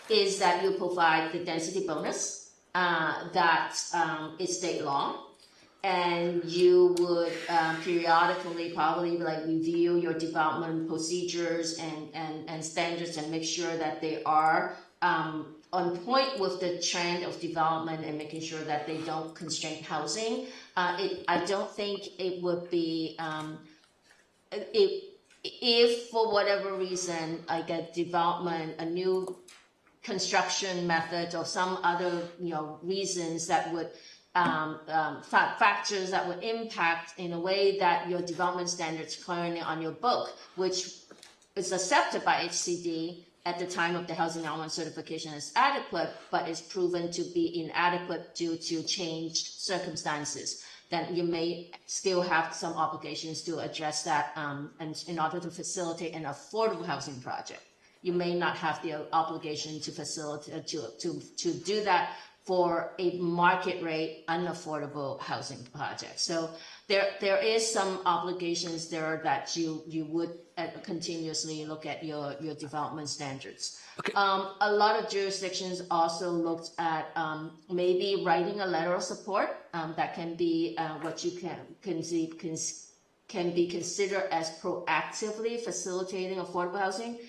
is that you provide the density bonus that is state law. And you would periodically probably review your development procedures and standards and make sure that they are on point with the trend of development and making sure that they don't constrain housing. I don't think it would be, if for whatever reason, like a development, a new construction method or some other reasons that would factors that would impact in a way that your development standards currently on your book, which is accepted by HCD at the time of the housing element certification as adequate, but is proven to be inadequate due to changed circumstances, then you may still have some obligations to address that and in order to facilitate an affordable housing project. You may not have the obligation to facilitate to do that for a market rate unaffordable housing project. So there is some obligations there that you would continuously look at your development standards. Okay. A lot of jurisdictions also looked at maybe writing a letter of support that can be what you can be considered as proactively facilitating affordable housing.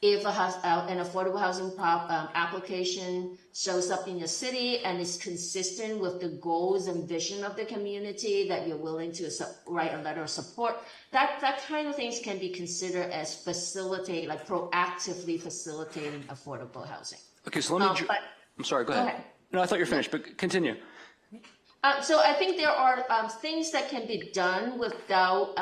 If an affordable housing application shows up in your city and is consistent with the goals and vision of the community, that you're willing to write a letter of support, that kind of things can be considered as proactively facilitating affordable housing. Okay, so let me, I'm sorry, go ahead. No, I thought you were finished, but continue. So I think there are things that can be done without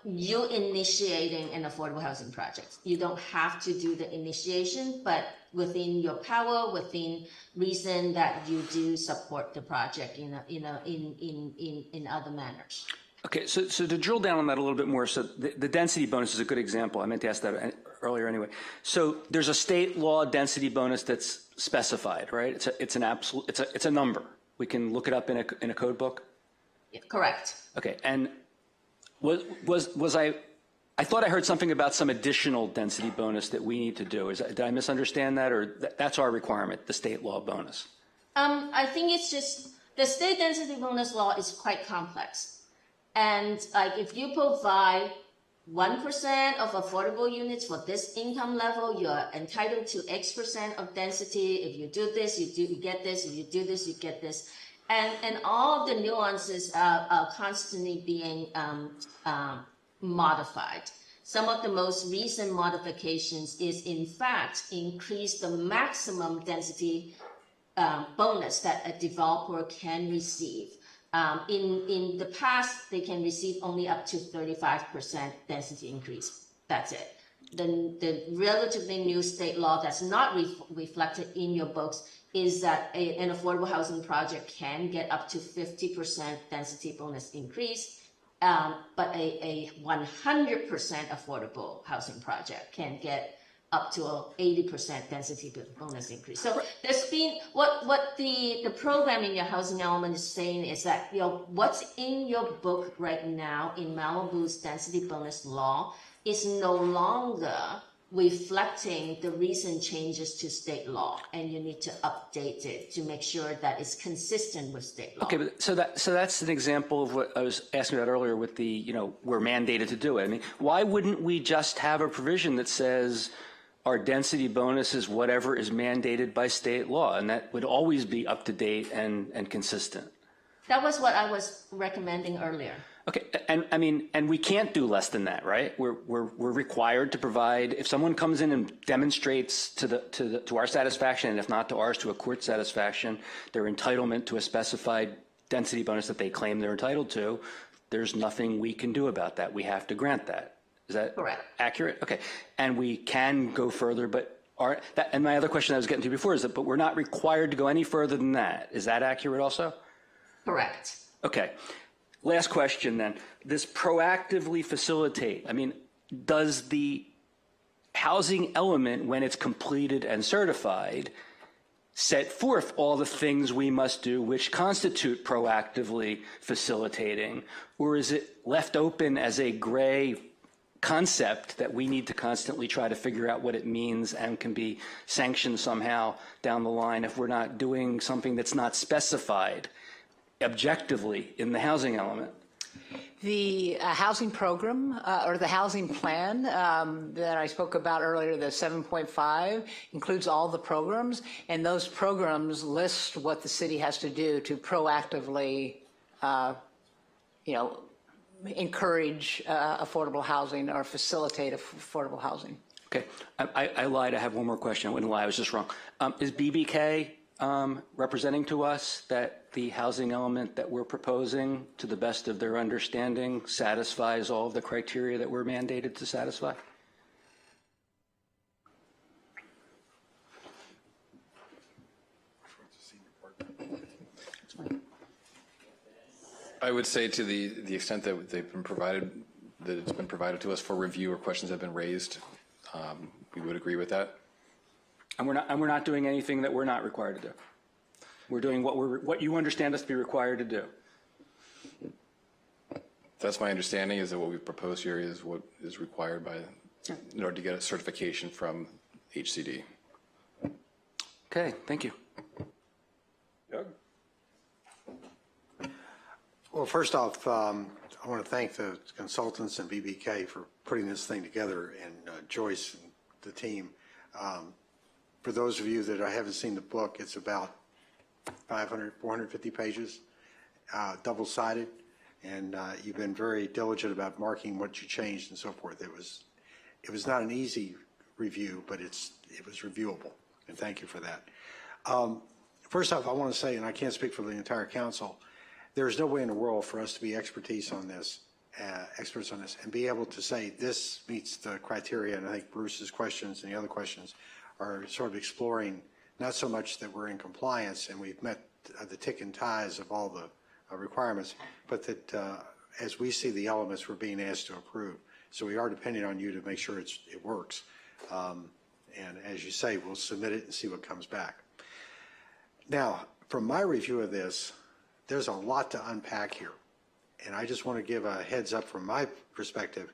you initiating an affordable housing project. You don't have to do the initiation, but within your power, within reason that you do support the project in other manners. Okay, so to drill down on that a little bit more, so the density bonus is a good example. I meant to ask that earlier anyway. So there's a state law density bonus that's specified, right? It's an absolute, it's a number. We can look it up in a code book. Yeah, correct. Okay, and was I thought I heard something about some additional density bonus that we need to do. Did I misunderstand that, or that's our requirement, the state law bonus? I think it's just the state density bonus law is quite complex. And like if you provide 1% of affordable units for this income level, you're entitled to X% of density. If you do this, you get this. If you do this, you get this. And all of the nuances are constantly being modified. Some of the most recent modifications is in fact increase the maximum density bonus that a developer can receive. In the past, they can receive only up to 35% density increase. That's it. The relatively new state law that's not reflected in your books is that an affordable housing project can get up to 50% density bonus increase, but a 100% affordable housing project can get up to a 80% density bonus increase. So there's been what the program in your housing element is saying is that what's in your book right now in Malibu's density bonus law is no longer reflecting the recent changes to state law, and you need to update it to make sure that it's consistent with state law. Okay, but so that's an example of what I was asking about earlier with the, we're mandated to do it. I mean, why wouldn't we just have a provision that says our density bonus is whatever is mandated by state law, and that would always be up to date and consistent? That was what I was recommending earlier. Okay, and we can't do less than that, right? We're required to provide, if someone comes in and demonstrates to our satisfaction, and if not to ours, to a court satisfaction, their entitlement to a specified density bonus that they claim they're entitled to, there's nothing we can do about that. We have to grant that. Is that correct? Accurate? Okay, and we can go further, but and my other question I was getting to before is that, but we're not required to go any further than that. Is that accurate also? Correct. Okay. Last question then. This proactively facilitate, I mean, does the housing element, when it's completed and certified, set forth all the things we must do which constitute proactively facilitating, or is it left open as a gray concept that we need to constantly try to figure out what it means and can be sanctioned somehow down the line if we're not doing something that's not specified objectively in the housing element? The housing program or the housing plan that I spoke about earlier, the 7.5, includes all the programs, and those programs list what the city has to do to proactively, encourage affordable housing or facilitate affordable housing. Okay, I lied. I have one more question. I wouldn't lie. I was just wrong. Is BBK representing to us that the housing element that we're proposing, to the best of their understanding, satisfies all of the criteria that we're mandated to satisfy? I would say to the extent that they've been provided, that it's been provided to us for review or questions have been raised, we would agree with that. And we're not doing anything that we're not required to do. We're doing what you understand us to be required to do. That's my understanding, is that what we've proposed here is what is required in order to get a certification from HCD. Okay, thank you. Doug? Well, first off, I want to thank the consultants and BBK for putting this thing together, and Joyce and the team. For those of you that haven't seen the book, it's about 450 pages, double-sided, and you've been very diligent about marking what you changed and so forth. It was not an easy review, but it was reviewable, and thank you for that. First off, I want to say, and I can't speak for the entire council, there's no way in the world for us to be experts on this, and be able to say this meets the criteria. And I think Bruce's questions and the other questions are sort of exploring not so much that we're in compliance and we've met the tick and ties of all the requirements, but that as we see the elements we're being asked to approve. So we are depending on you to make sure it works. And as you say, we'll submit it and see what comes back. Now, from my review of this, there's a lot to unpack here. And I just want to give a heads up from my perspective.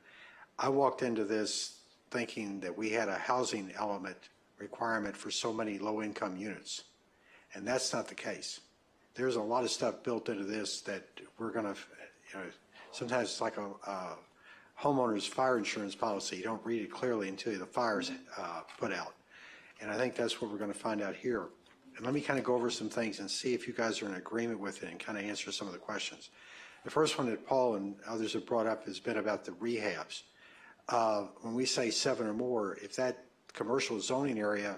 I walked into this thinking that we had a housing element requirement for so many low-income units. And that's not the case. There's a lot of stuff built into this that we're going to, sometimes it's like a homeowner's fire insurance policy. You don't read it clearly until the fire's put out. And I think that's what we're going to find out here. And let me kind of go over some things and see if you guys are in agreement with it and kind of answer some of the questions. The first one that Paul and others have brought up has been about the rehabs. When we say 7 or more, if that commercial zoning area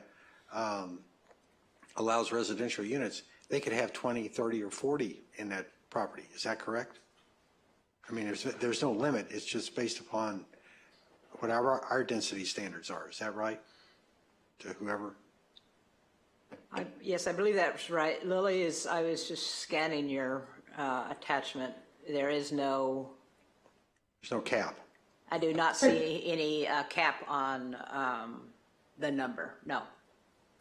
allows residential units, they could have 20, 30, or 40 in that property. Is that correct? I mean, there's no limit. It's just based upon what our density standards are. Is that right? To whoever? Yes, I believe that's right. Lily, I was just scanning your attachment. There's no cap. I do not see any cap on the number, no.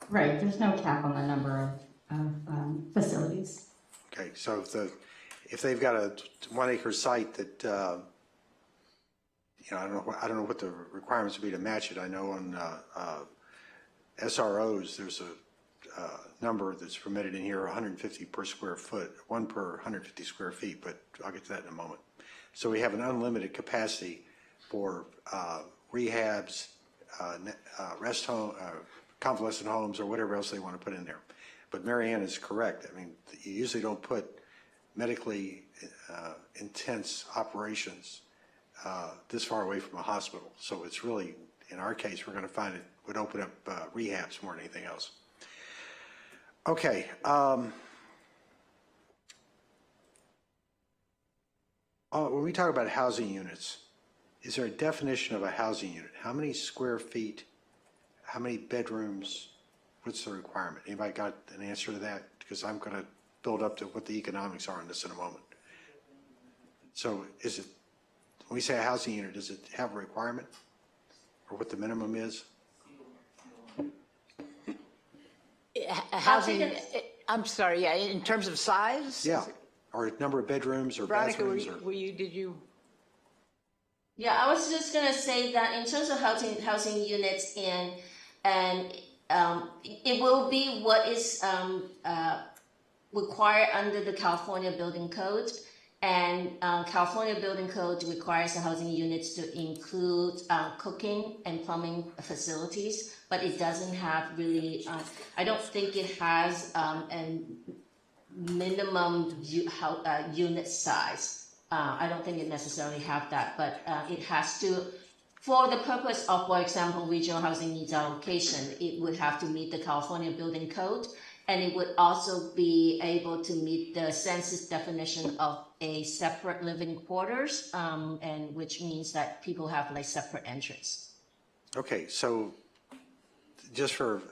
Right, there's no cap on the number of facilities. Okay, so if they've got a 1 acre site that, I don't know what the requirements would be to match it. I know on SROs, there's a number that's permitted in here, 150 per square foot, 1 per 150 square feet, but I'll get to that in a moment. So we have an unlimited capacity for rehabs, rest home, convalescent homes, or whatever else they want to put in there. But Mary Ann is correct. I mean, you usually don't put medically intense operations this far away from a hospital. So it's really, in our case, we're going to find it would open up rehabs more than anything else. Okay. When we talk about housing units, is there a definition of a housing unit? How many square feet? How many bedrooms? What's the requirement? Anybody got an answer to that? Because I'm going to build up to what the economics are on this in a moment. So is it, when we say a housing unit, does it have a requirement or what the minimum is? Housing, I'm sorry, yeah, in terms of size? Yeah, or number of bedrooms or Veronica, bathrooms. did you? Yeah, I was just gonna say that in terms of housing units and it will be what is required under the California Building Code. And California Building Code requires the housing units to include cooking and plumbing facilities, but it doesn't have really, I don't think it has a minimum unit size. I don't think it necessarily have that, but it has to, for the purpose of, for example, regional housing needs allocation, it would have to meet the California Building Code, and it would also be able to meet the census definition of a separate living quarters, and which means that people have like separate entrance. Okay, so just for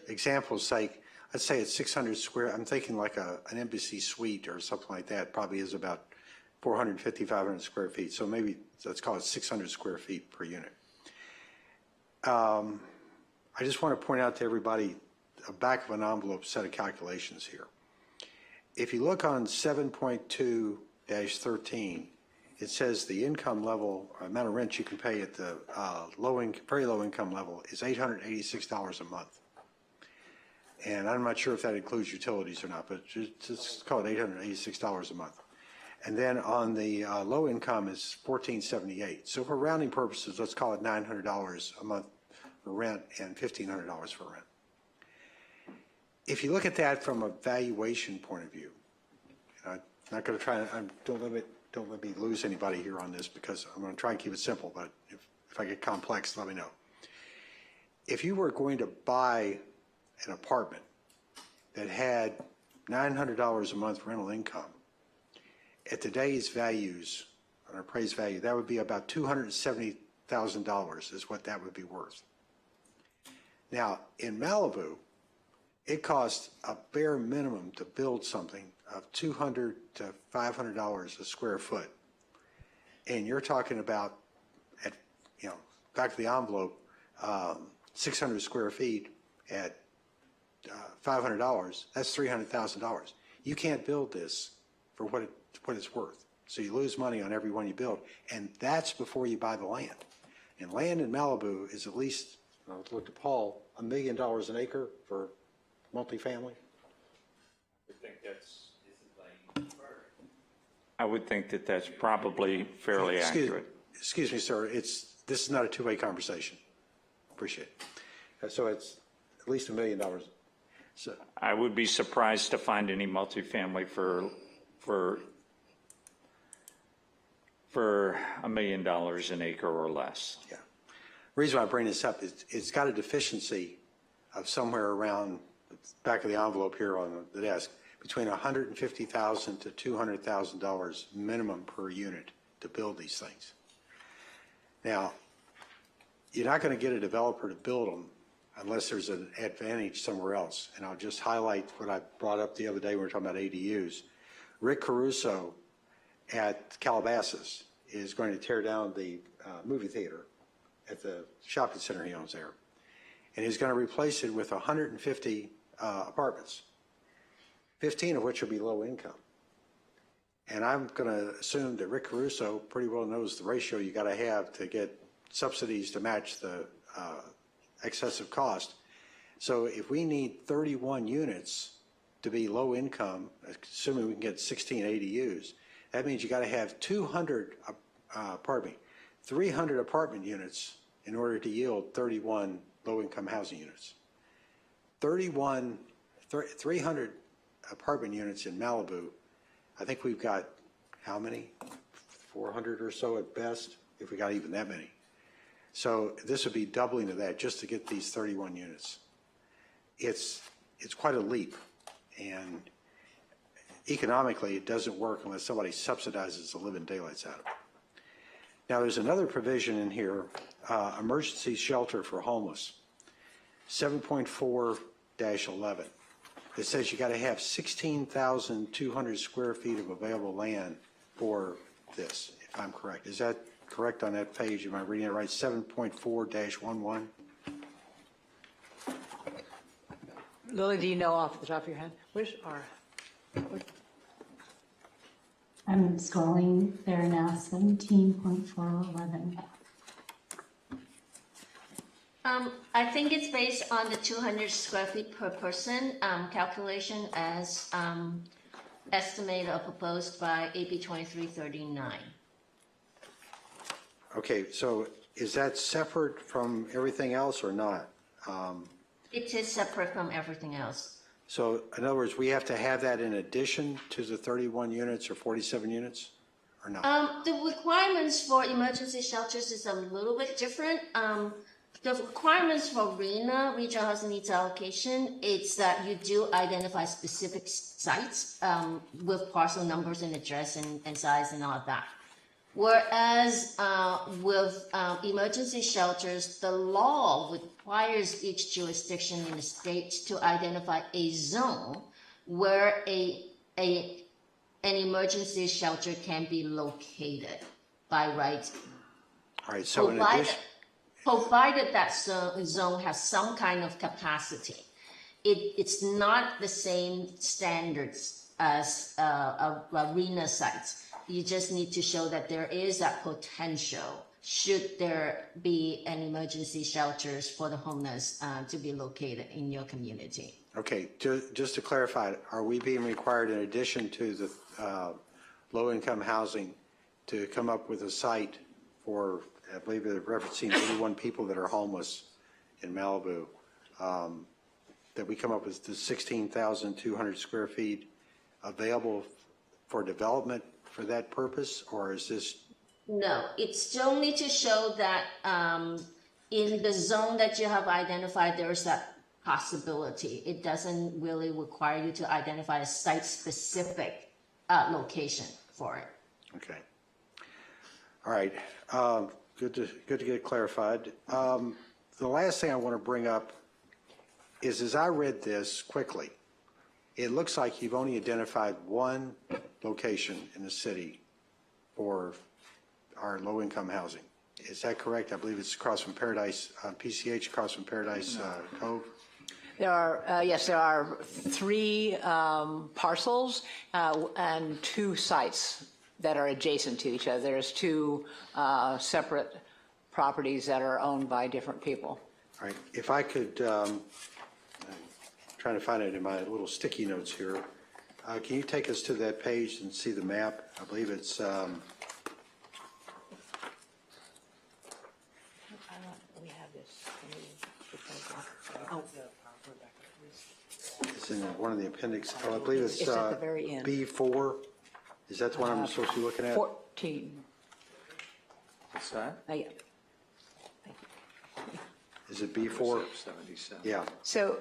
example's sake, let's say it's 600 square, I'm thinking like an embassy suite or something like that, probably is about 450, 500 square feet. So maybe let's call it 600 square feet per unit. I just want to point out to everybody a back of an envelope set of calculations here. If you look on 7.2-13, it says the income level, or amount of rent you can pay at the very low income level is $886 a month. And I'm not sure if that includes utilities or not, but just call it $886 a month. And then on the low income is $1,478. So for rounding purposes, let's call it $900 a month for rent and $1,500 for rent. If you look at that from a valuation point of view, I'm not going to try to, don't let me lose anybody here on this because I'm going to try and keep it simple, but if I get complex, let me know. If you were going to buy an apartment that had $900 a month rental income, at today's values, on appraised value, that would be about $270,000 is what that would be worth. Now, in Malibu, it costs a bare minimum to build something of $200 to $500 a square foot. And you're talking about, at, you know, back to the envelope, 600 square feet at $500, that's $300,000. You can't build this for what it's worth. So you lose money on every one you build, and that's before you buy the land. And land in Malibu is at least, I'll look to Paul, $1 million an acre for multifamily. I would think that that's probably fairly accurate. Excuse me, sir. This is not a two-way conversation. Appreciate it. So it's at least $1 million. So I would be surprised to find any multifamily for $1 million an acre or less. Yeah. The reason why I bring this up is it's got a deficiency of somewhere around the back of the envelope here on the desk, between $150,000 to $200,000 minimum per unit to build these things. Now, you're not going to get a developer to build them unless there's an advantage somewhere else. And I'll just highlight what I brought up the other day when we were talking about ADUs. Rick Caruso at Calabasas is going to tear down the movie theater at the shopping center he owns there. And he's going to replace it with 150 apartments, 15 of which will be low income. And I'm going to assume that Rick Caruso pretty well knows the ratio you got to have to get subsidies to match the excessive cost. So if we need 31 units to be low income, assuming we can get 16 ADUs, that means you got to have 300 apartment units in order to yield 31 low-income housing units. 300 apartment units in Malibu. I think we've got how many? 400 or so at best, if we got even that many. So this would be doubling of that just to get these 31 units. It's quite a leap, and economically it doesn't work unless somebody subsidizes the living daylights out of it. Now there's another provision in here, emergency shelter for homeless, 7.4-11. It says you got to have 16,200 square feet of available land for this, if I'm correct. Is that correct on that page? Am I reading it right? 7.4-11? Lily, do you know off the top of your head? Where's our? I'm scrolling there now, 17.411. I think it's based on the 200 square feet per person calculation as estimated or proposed by AB 2339. Okay, so is that separate from everything else or not? It is separate from everything else. So in other words, we have to have that in addition to the 31 units or 47 units or not? The requirements for emergency shelters is a little bit different. The requirements for RHNA, Regional Housing Needs Allocation, it's that you do identify specific sites with parcel numbers and address and size and all of that. Whereas with emergency shelters, the law requires each jurisdiction in the state to identify a zone where an emergency shelter can be located by right. All right, so in addition, provided that zone has some kind of capacity. It's not the same standards as a RHNA site. You just need to show that there is that potential should there be an emergency shelters for the homeless to be located in your community. okay, just to clarify, are we being required in addition to the low-income housing to come up with a site for, I believe they're referencing 81 people that are homeless in Malibu, that we come up with the 16,200 square feet available for development for that purpose, or is this? No, it's only to show that in the zone that you have identified, there's that possibility. It doesn't really require you to identify a site-specific location for it. Okay. All right. Good to get it clarified. The last thing I want to bring up is as I read this quickly, it looks like you've only identified one location in the city for our low-income housing. Is that correct? I believe it's across from Paradise, PCH, across from Paradise Cove. There are, yes, there are 3 parcels and 2 sites that are adjacent to each other. There's 2 separate properties that are owned by different people. All right, if I could, trying to find it in my little sticky notes here. Can you take us to that page and see the map? I believe it's, We have this. it's in one of the appendix. Oh, I believe it's It's at the very end. B4. Is that the one I'm supposed to be looking at? 14. What's that? Yeah. Is it B4? 77. Yeah. So,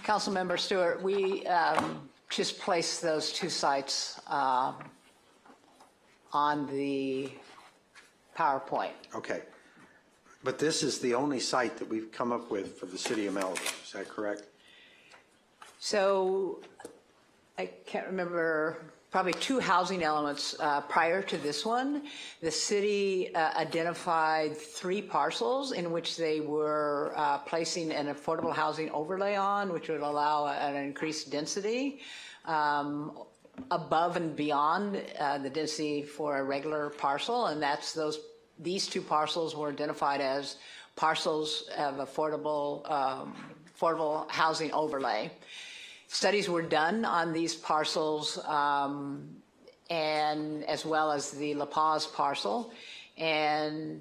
Councilmember Stewart, we just placed those 2 sites on the PowerPoint. Okay. But this is the only site that we've come up with for the city of Malibu. Is that correct? So, I can't remember, probably 2 housing elements prior to this one. The city identified 3 parcels in which they were placing an affordable housing overlay on, which would allow an increased density above and beyond the density for a regular parcel, and that's these 2 parcels were identified as parcels of affordable housing overlay. Studies were done on these parcels and as well as the La Paz parcel, and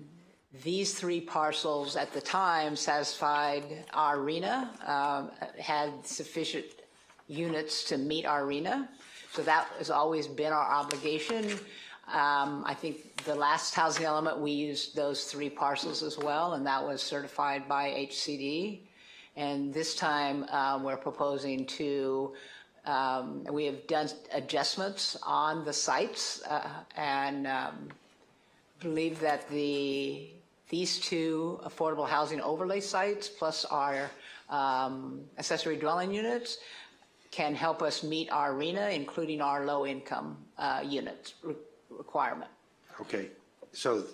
these 3 parcels at the time satisfied our RENA, had sufficient units to meet our RENA, so that has always been our obligation. I think the last housing element, we used those 3 parcels as well, and that was certified by HCD. And this time, we're proposing to, we have done adjustments on the sites and believe that these 2 affordable housing overlay sites plus our accessory dwelling units can help us meet our RENA, including our low income units requirement. Okay. So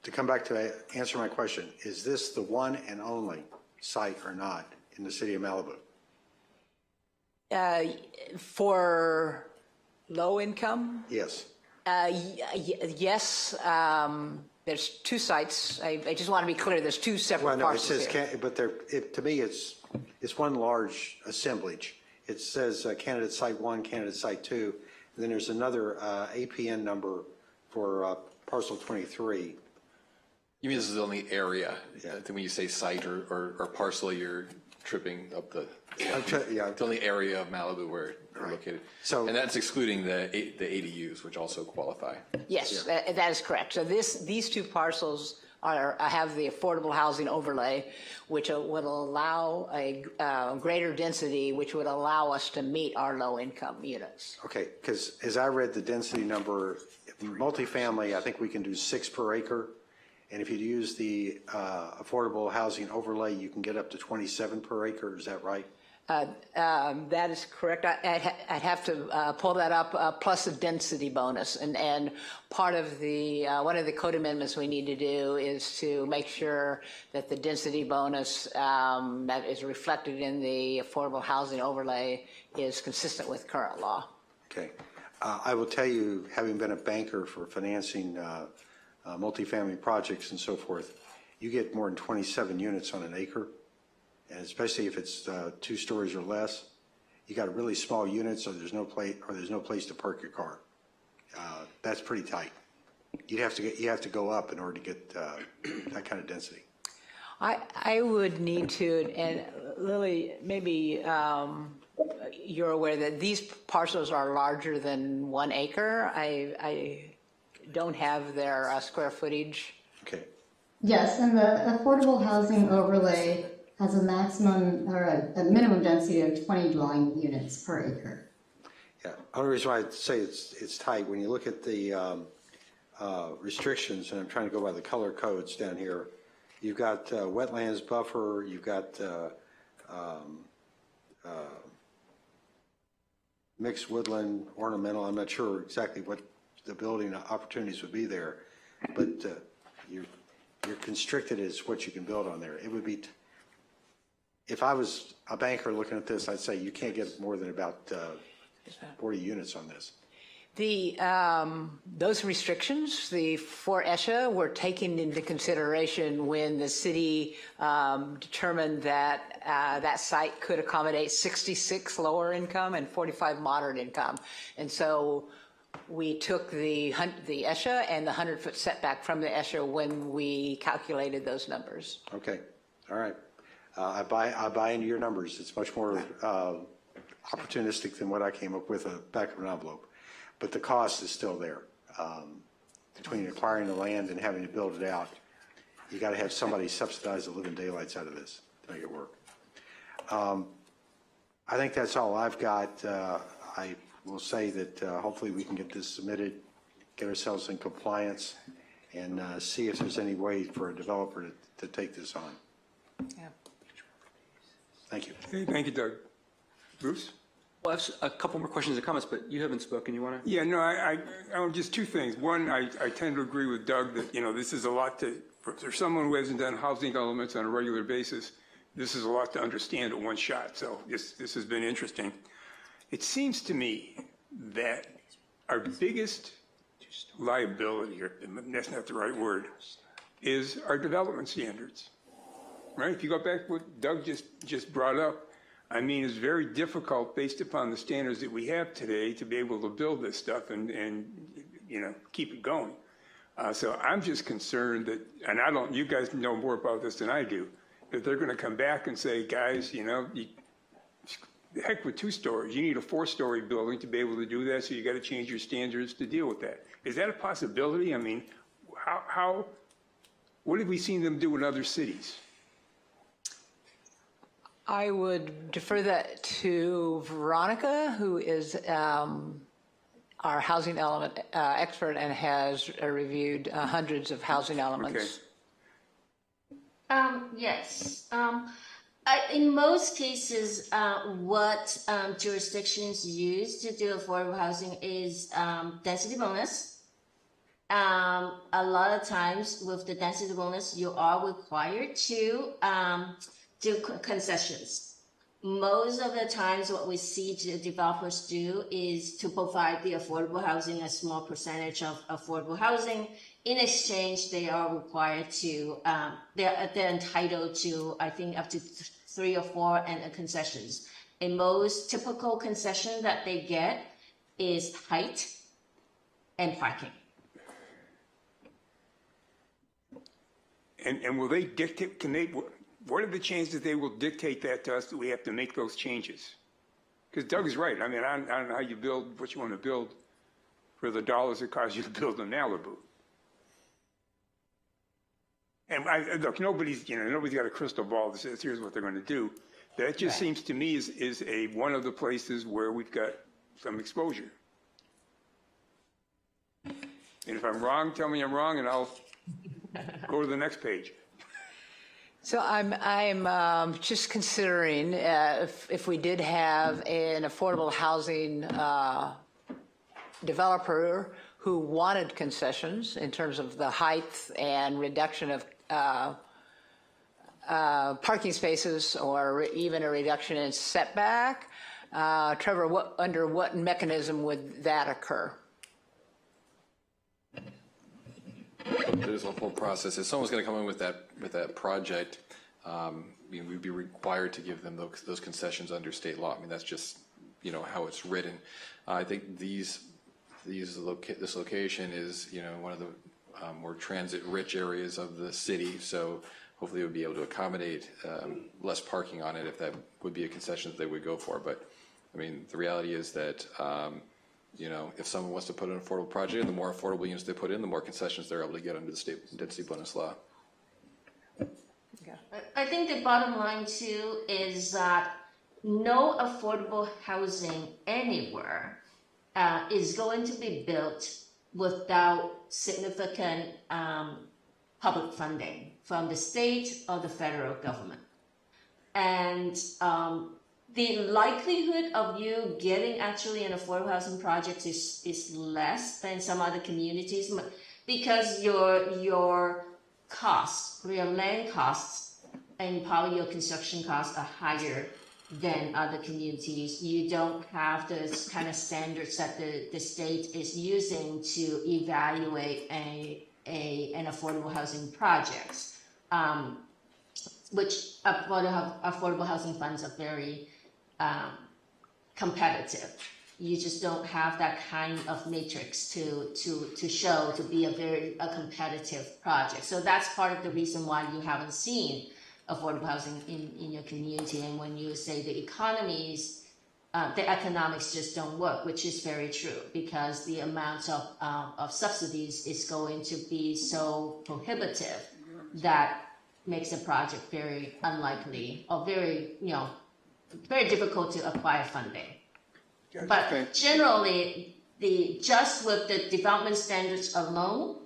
to come back to answer my question, is this the one and only site or not in the city of Malibu? For low income? Yes. Yes. There's 2 sites. I just want to be clear. There's 2 separate Well, no, it parcels says, here. but to me, it's one large assemblage. It says candidate site 1, candidate site 2, and then there's another APN number for parcel 23. You mean this is the only area? Yeah. I think when you say site or parcel, you're tripping up the only area of Malibu where we're located. So, and that's excluding the ADUs, which also qualify. Yes, that is correct. So these 2 parcels have the affordable housing overlay, which would allow a greater density, which would allow us to meet our low income units. Okay, because as I read the density number, multifamily, I think we can do 6 per acre. And if you use the affordable housing overlay, you can get up to 27 per acre. Is that right? That is correct. I'd have to pull that up, plus a density bonus. And part of the, one of the code amendments we need to do is to make sure that the density bonus that is reflected in the affordable housing overlay is consistent with current law. Okay. I will tell you, having been a banker for financing multifamily projects and so forth, you get more than 27 units on an acre, and especially if it's 2 stories or less, you got a really small unit, so there's no place to park your car. That's pretty tight. You have to go up in order to get that kind of density. I would need to, and Lily, maybe you're aware that these parcels are larger than 1 acre. I don't have their square footage. Okay. Yes, and the affordable housing overlay has a maximum or a minimum density of 20 dwelling units per acre. Yeah, only reason why I'd say it's tight, when you look at the restrictions, and I'm trying to go by the color codes down here, you've got wetlands buffer, you've got mixed woodland, ornamental. I'm not sure exactly what the building opportunities would be there, but you're constricted as what you can build on there. It would be, if I was a banker looking at this, I'd say you can't get more than about 40 units on this. Those restrictions, for ESHA, were taken into consideration when the city determined that that site could accommodate 66 lower income and 45 moderate income. And so we took the ESHA and the 100-foot setback from the ESHA when we calculated those numbers. Okay, all right. I buy into your numbers. It's much more opportunistic than what I came up with back of an envelope. But the cost is still there. Between acquiring the land and having to build it out, you got to have somebody subsidize the living daylights out of this to make it work. I think that's all I've got. I will say that hopefully we can get this submitted, get ourselves in compliance, and see if there's any way for a developer to take this on. Yeah. Thank you. Okay, thank you, Doug. Bruce? Well, I have a couple more questions and comments, but you haven't spoken. You want to? Yeah, no, I just two things. One, I tend to agree with Doug that, this is a lot for someone who hasn't done housing elements on a regular basis, this is a lot to understand at one shot. So this has been interesting. It seems to me that our biggest liability, or that's not the right word, is our development standards, right? If you go back to what Doug just brought up, I mean, it's very difficult based upon the standards that we have today to be able to build this stuff and keep it going. So I'm just concerned that, and you guys know more about this than I do, that they're going to come back and say, guys, the heck with 2 stories. You need a 4-story building to be able to do that, so you got to change your standards to deal with that. Is that a possibility? I mean, what have we seen them do in other cities? I would defer that to Veronica, who is our housing element expert and has reviewed hundreds of housing elements. Okay. Yes. In most cases, what jurisdictions use to do affordable housing is density bonus. A lot of times with the density bonus, you are required to do concessions. Most of the times what we see the developers do is to provide the affordable housing, a small percentage of affordable housing. In exchange, they are required to, they're entitled to, I think, up to 3 or 4 concessions. A most typical concession that they get is height and parking. And will they dictate, what are the chances they will dictate that to us, that we have to make those changes? Because Doug is right. I mean, I don't know how you build what you want to build for the dollars it costs you to build in Malibu. And look, nobody's got a crystal ball that says here's what they're going to do. That just seems to me is one of the places where we've got some exposure. And if I'm wrong, tell me I'm wrong, and I'll go to the next page. So I'm just considering if we did have an affordable housing developer who wanted concessions in terms of the height and reduction of parking spaces, or even a reduction in setback. Trevor, under what mechanism would that occur? There's a whole process. If someone's going to come in with that project, we'd be required to give them those concessions under state law. I mean, that's just how it's written. I think this location is one of the more transit-rich areas of the city, so hopefully it would be able to accommodate less parking on it if that would be a concession that they would go for. But I mean, the reality is that if someone wants to put an affordable project in, the more affordable units they put in, the more concessions they're able to get under the state density bonus law. I think the bottom line too is that no affordable housing anywhere is going to be built without significant public funding from the state or the federal government. and the likelihood of you getting actually an affordable housing project is less than some other communities because your costs, your land costs, and probably your construction costs are higher than other communities. You don't have those kind of standards that the state is using to evaluate an affordable housing project, which affordable housing funds are very competitive. You just don't have that kind of matrix to show to be a competitive project. So that's part of the reason why you haven't seen affordable housing in your community. And when you say the economics just don't work, which is very true, because the amount of subsidies is going to be so prohibitive that makes a project very unlikely or very difficult to acquire funding. But generally, just with the development standards alone,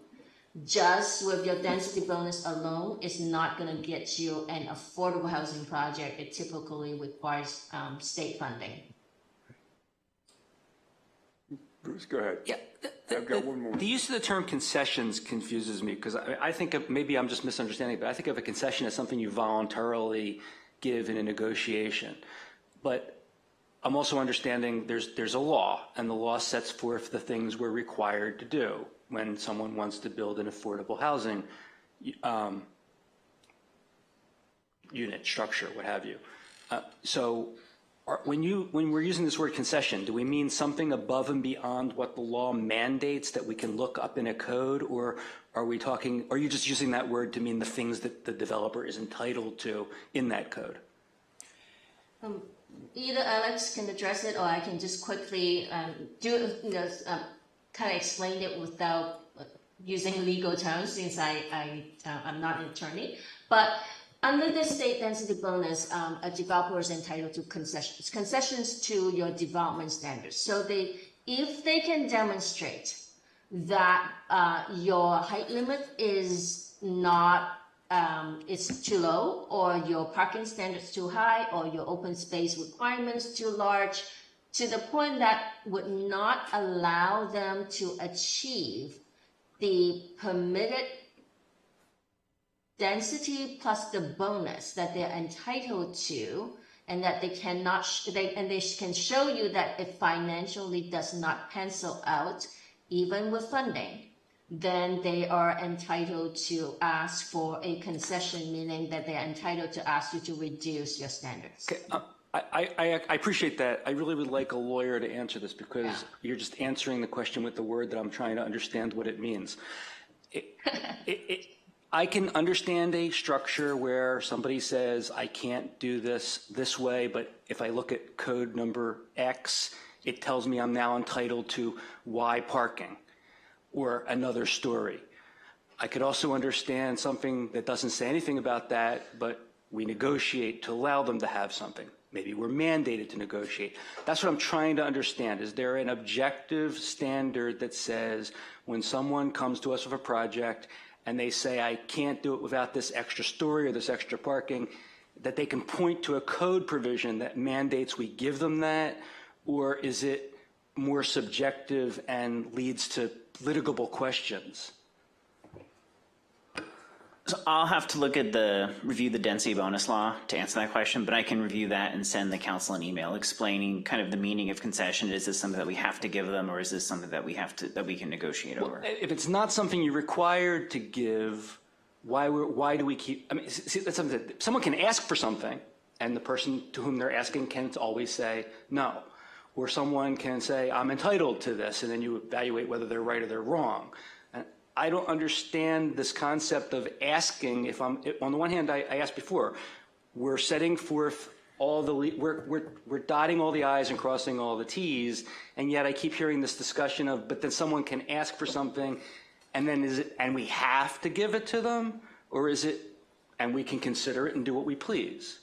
just with your density bonus alone, is not going to get you an affordable housing project. It typically requires state funding. Bruce, go ahead. Yeah, I've got one more. The use of the term concessions confuses me because I think of, maybe I'm just misunderstanding, but I think of a concession as something you voluntarily give in a negotiation. But I'm also understanding there's a law, and the law sets forth the things we're required to do when someone wants to build an affordable housing unit, structure, what have you. When we're using this word concession, do we mean something above and beyond what the law mandates that we can look up in a code, or are you just using that word to mean the things that the developer is entitled to in that code? Either Alex can address it, or I can just quickly kind of explain it without using legal terms, since I'm not an attorney. But under the state density bonus, a developer is entitled to concessions to your development standards. So if they can demonstrate that your height limit is not it's too low, or your parking standards too high, or your open space requirements too large, to the point that would not allow them to achieve the permitted density plus the bonus that they're entitled to, and that they cannot, they can show you that it financially does not pencil out, even with funding, then they are entitled to ask for a concession, meaning that they're entitled to ask you to reduce your standards. Okay, I appreciate that. I really would like a lawyer to answer this, because you're just answering the question with the word that I'm trying to understand what it means. I can understand a structure where somebody says, I can't do this way, but if I look at code number X, it tells me I'm now entitled to Y parking or another story. I could also understand something that doesn't say anything about that, but we negotiate to allow them to have something. Maybe we're mandated to negotiate. That's what I'm trying to understand. Is there an objective standard that says when someone comes to us with a project and they say, I can't do it without this extra story or this extra parking, that they can point to a code provision that mandates we give them that? Or is it more subjective and leads to litigable questions? So I'll have to review the density bonus law to answer that question, but I can review that and send the council an email explaining kind of the meaning of concession. Is this something that we have to give them, or is this something that we can negotiate over? If it's not something you're required to give, why do we keep? I mean, see, that's something that someone can ask for something, and the person to whom they're asking can always say no, or someone can say I'm entitled to this, and then you evaluate whether they're right or they're wrong. I don't understand this concept of asking. If I'm on the one hand, I asked before, we're setting forth all the we're dotting all the I's and crossing all the T's, and yet I keep hearing this discussion of, but then someone can ask for something, and then and we have to give it to them, or is it, and we can consider it and do what we please?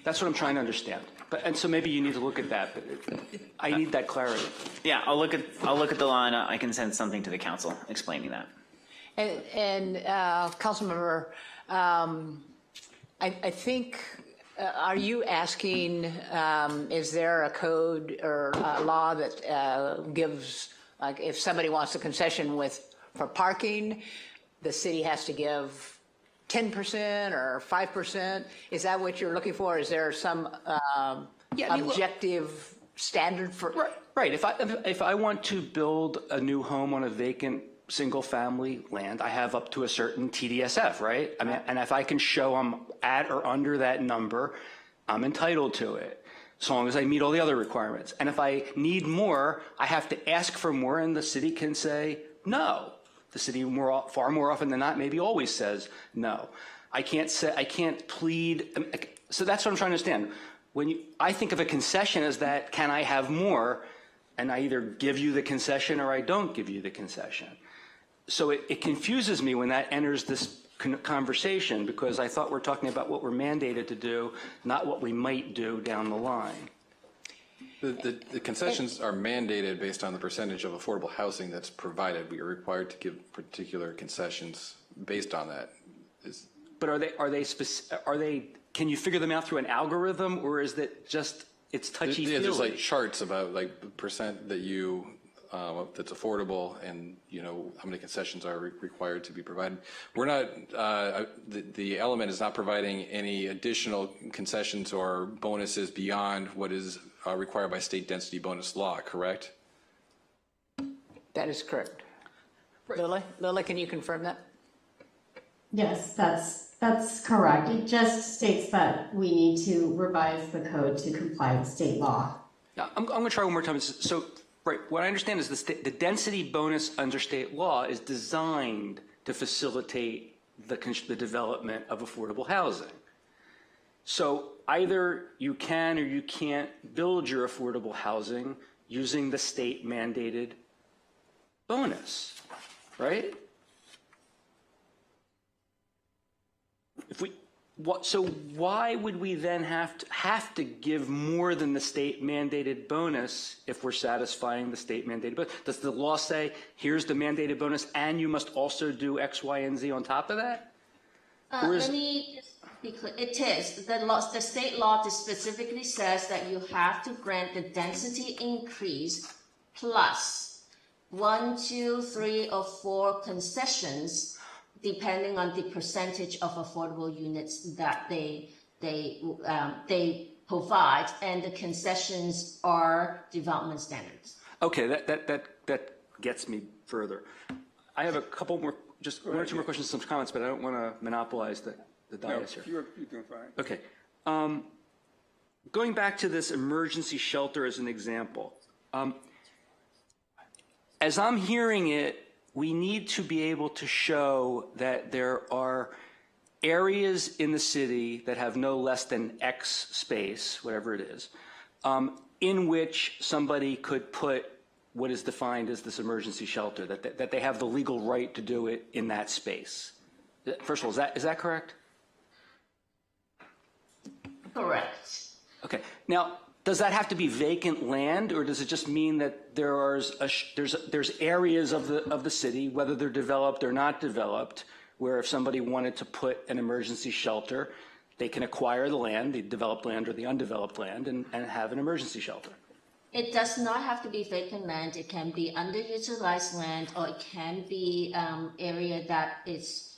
That's what I'm trying to understand. And so maybe you need to look at that, but I need that clarity. Yeah, I'll look at the law, and I can send something to the council explaining that. And Councilmember, I think Are you asking, is there a code or a law that gives, like, if somebody wants a concession for parking, the city has to give 10% or 5%? Is that what you're looking for? Is there some objective standard for? Right. If I want to build a new home on a vacant single-family land, I have up to a certain TDSF, right? I mean, and if I can show I'm at or under that number, I'm entitled to it, as long as I meet all the other requirements. And if I need more, I have to ask for more, and the city can say no. The city far more often than not maybe always says no. I can't plead. So that's what I'm trying to understand. I think of a concession as that, can I have more? And I either give you the concession or I don't give you the concession. So it confuses me when that enters this conversation, because I thought we're talking about what we're mandated to do, not what we might do down the line. The concessions are mandated based on the percentage of affordable housing that's provided. We are required to give particular concessions based on that. But are they? Can you figure them out through an algorithm, or is that just it's touchy-feely? Yeah, there's like charts about like the percent that you that's affordable, and you know how many concessions are required to be provided. We're not. The element is not providing any additional concessions or bonuses beyond what is required by state density bonus law. Correct? That is correct. Lily, can you confirm that? Yes, that's correct. It just states that we need to revise the code to comply with state law. Now, I'm going to try one more time. So, right, what I understand is the density bonus under state law is designed to facilitate the development of affordable housing. So either you can or you can't build your affordable housing using the state mandated bonus, right? So why would we then have to give more than the state mandated bonus if we're satisfying the state mandated bonus? Does the law say, here's the mandated bonus and you must also do X, Y, and Z on top of that? Let me just be clear. It is. The state law specifically says that you have to grant the density increase plus 1, 2, 3, or 4 concessions depending on the percentage of affordable units that they provide, and the concessions are development standards. Okay, that gets me further. I have a couple more, just one or two more questions, some comments, but I don't want to monopolize the dais here. You're doing fine. Okay. Going back to this emergency shelter as an example, as I'm hearing it, we need to be able to show that there are areas in the city that have no less than X space, whatever it is, in which somebody could put what is defined as this emergency shelter, that they have the legal right to do it in that space. First of all, is that correct? Correct. Okay. Now, does that have to be vacant land, or does it just mean that there's areas of the city, whether they're developed or not developed, where if somebody wanted to put an emergency shelter, they can acquire the land, the developed land or the undeveloped land, and have an emergency shelter? It does not have to be vacant land. It can be underutilized land, or it can be area that is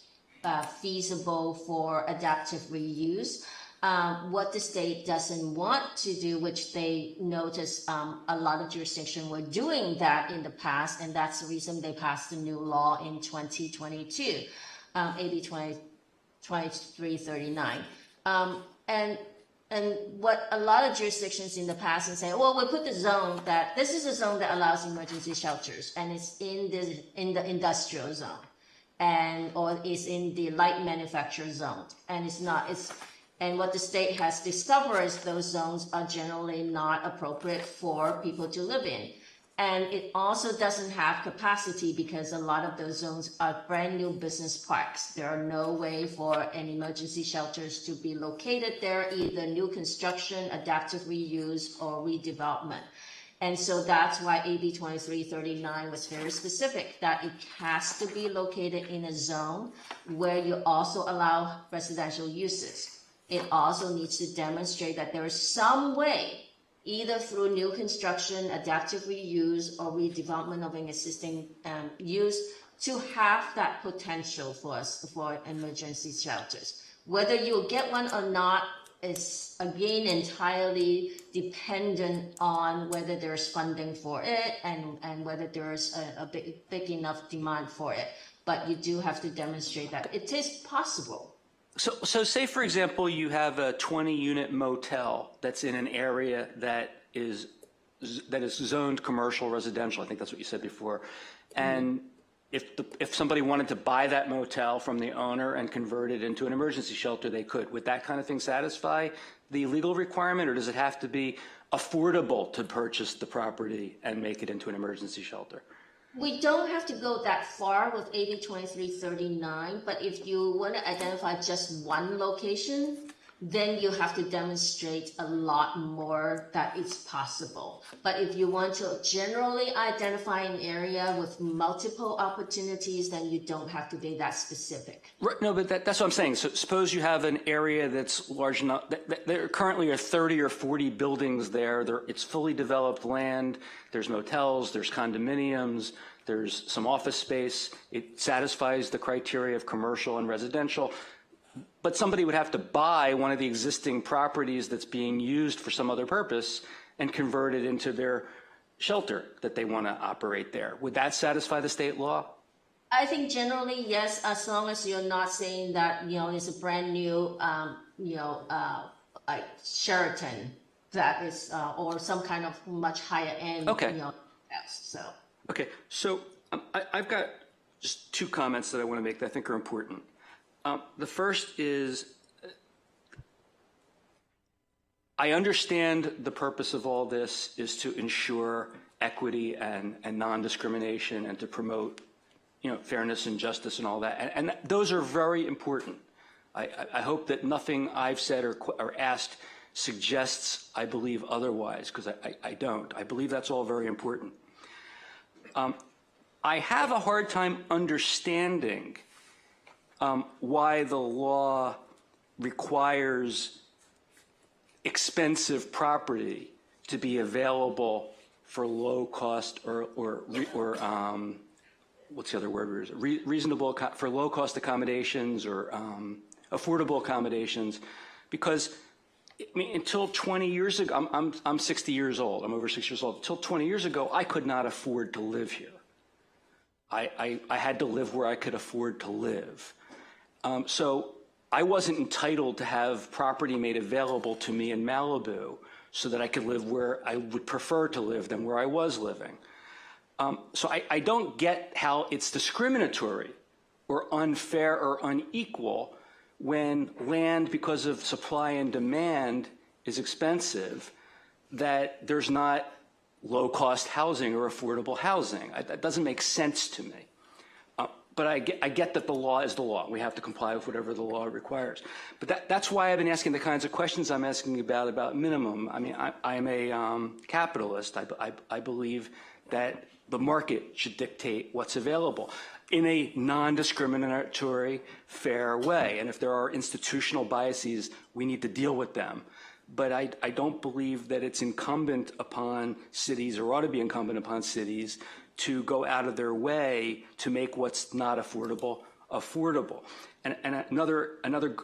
feasible for adaptive reuse. What the state doesn't want to do, which they notice a lot of jurisdictions were doing that in the past, and that's the reason they passed the new law in 2022, AB 2339. And what a lot of jurisdictions in the past and say, well, we put the zone that this is a zone that allows emergency shelters, and it's in the industrial zone, or it's in the light manufacturer zone, and it's not. And what the state has discovered is those zones are generally not appropriate for people to live in. And it also doesn't have capacity because a lot of those zones are brand new business parks. There are no way for any emergency shelters to be located there, either new construction, adaptive reuse, or redevelopment. And so that's why AB 2339 was very specific, that it has to be located in a zone where you also allow residential uses. it also needs to demonstrate that there is some way, either through new construction, adaptive reuse, or redevelopment of an existing use, to have that potential for us for emergency shelters. Whether you'll get one or not is again entirely dependent on whether there's funding for it and whether there's a big enough demand for it. But you do have to demonstrate that it is possible. So say, for example, you have a 20-unit motel that's in an area that is zoned commercial residential. I think that's what you said before. And if somebody wanted to buy that motel from the owner and convert it into an emergency shelter, they could. Would that kind of thing satisfy the legal requirement, or does it have to be affordable to purchase the property and make it into an emergency shelter? We don't have to go that far with AB 2339, but if you want to identify just one location, then you have to demonstrate a lot more that it's possible. But if you want to generally identify an area with multiple opportunities, then you don't have to be that specific. Right, no, but that's what I'm saying. So suppose you have an area that's large enough, there currently are 30 or 40 buildings there. It's fully developed land. There's motels, there's condominiums, there's some office space. It satisfies the criteria of commercial and residential. But somebody would have to buy one of the existing properties that's being used for some other purpose and convert it into their shelter that they want to operate there. Would that satisfy the state law? I think generally, yes, as long as you're not saying that, it's a brand new, like Sheraton that is, or some kind of much higher end, so. Okay, so I've got just two comments that I want to make that I think are important. The first is, I understand the purpose of all this is to ensure equity and non-discrimination and to promote, fairness and justice and all that. And those are very important. I hope that nothing I've said or asked suggests I believe otherwise, because I don't. I believe that's all very important. I have a hard time understanding why the law requires expensive property to be available for low cost or what's the other word? Reasonable for low cost accommodations or affordable accommodations, because until 20 years ago, I'm 60 years old. I'm over 6 years old. Until 20 years ago, I could not afford to live here. I had to live where I could afford to live. So I wasn't entitled to have property made available to me in Malibu so that I could live where I would prefer to live than where I was living. So I don't get how it's discriminatory or unfair or unequal when land, because of supply and demand, is expensive, that there's not low-cost housing or affordable housing. That doesn't make sense to me. But I get that the law is the law. We have to comply with whatever the law requires. But that's why I've been asking the kinds of questions I'm asking about minimum. I mean, I'm a capitalist. I believe that the market should dictate what's available in a non-discriminatory, fair way. And if there are institutional biases, we need to deal with them. But I don't believe that it's incumbent upon cities, or ought to be incumbent upon cities, to go out of their way to make what's not affordable affordable. And another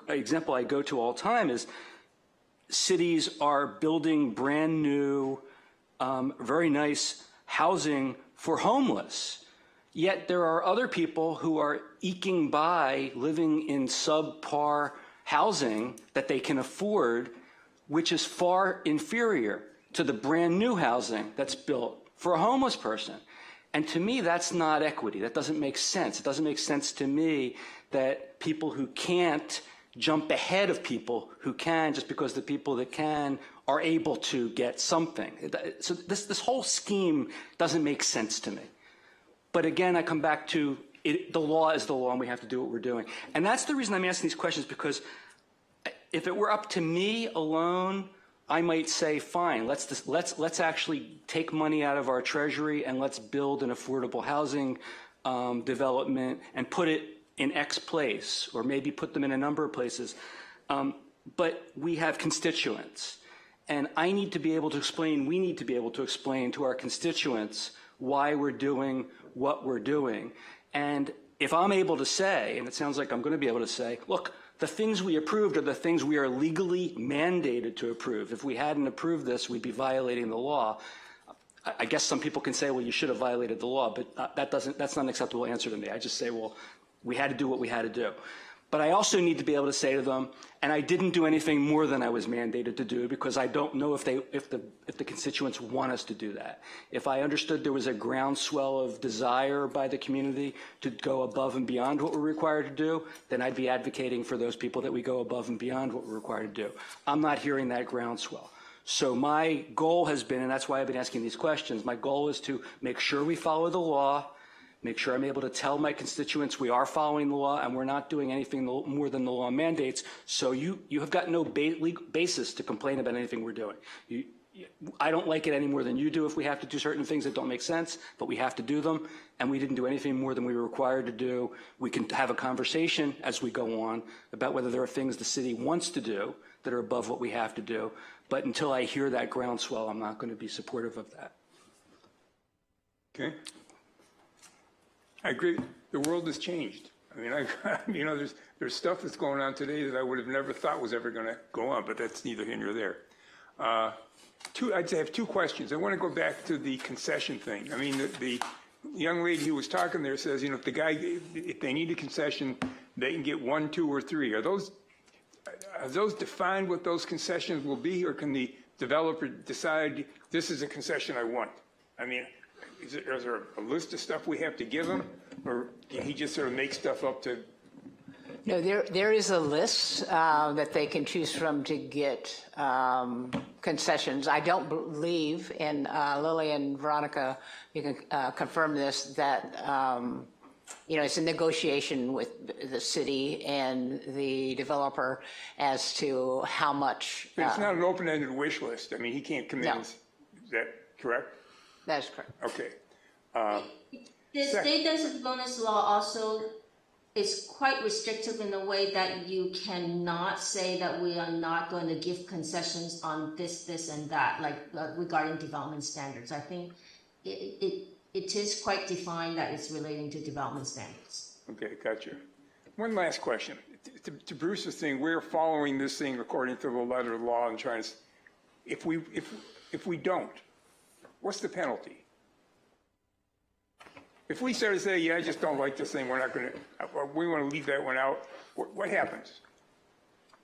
example I go to all the time is cities are building brand new, very nice housing for homeless. Yet there are other people who are eking by living in subpar housing that they can afford, which is far inferior to the brand new housing that's built for a homeless person. And to me, that's not equity. That doesn't make sense. It doesn't make sense to me that people who can't jump ahead of people who can, just because the people that can are able to get something. So this whole scheme doesn't make sense to me. But again, I come back to the law is the law, and we have to do what we're doing. And that's the reason I'm asking these questions, because if it were up to me alone, I might say, fine, let's actually take money out of our treasury and let's build an affordable housing development and put it in X place, or maybe put them in a number of places. but we have constituents. And I need to be able to explain, we need to be able to explain to our constituents why we're doing what we're doing. And if I'm able to say, and it sounds like I'm going to be able to say, look, the things we approved are the things we are legally mandated to approve. If we hadn't approved this, we'd be violating the law. I guess some people can say, well, you should have violated the law, but that's not an acceptable answer to me. I just say, well, we had to do what we had to do. But I also need to be able to say to them, and I didn't do anything more than I was mandated to do because I don't know if the constituents want us to do that. If I understood there was a groundswell of desire by the community to go above and beyond what we're required to do, then I'd be advocating for those people that we go above and beyond what we're required to do. I'm not hearing that groundswell. So my goal has been, and that's why I've been asking these questions, my goal is to make sure we follow the law, make sure I'm able to tell my constituents we are following the law and we're not doing anything more than the law mandates. So you have got no basis to complain about anything we're doing. I don't like it any more than you do if we have to do certain things that don't make sense, but we have to do them, and we didn't do anything more than we were required to do. We can have a conversation as we go on about whether there are things the city wants to do that are above what we have to do, but until I hear that groundswell, I'm not going to be supportive of that. Okay. I agree. The world has changed. I mean, there's stuff that's going on today that I would have never thought was ever going to go on, but that's neither here nor there. I'd say I have two questions. I want to go back to the concession thing. I mean, the young lady who was talking there says, you know, if they need a concession, they can get 1, 2, or 3. Are those defined what those concessions will be, or can the developer decide this is a concession I want? I mean, is there a list of stuff we have to give him, or can he just sort of make stuff up to? No, there is a list that they can choose from to get concessions. I don't believe, and Lily and Veronica, you can confirm this, that you know, it's a negotiation with the city and the developer as to how much. But it's not an open-ended wish list. I mean, he can't come in. No. Is that correct? That is correct. Okay. The state density bonus law also is quite restrictive in the way that you cannot say that we are not going to give concessions on this, and that, like regarding development standards. I think it is quite defined that it's relating to development standards. Okay, gotcha. One last question. To Bruce's thing, we're following this thing according to the letter of the law and trying to, if we don't, what's the penalty? If we start to say, yeah, I just don't like this thing, we're not going to, we want to leave that one out, what happens?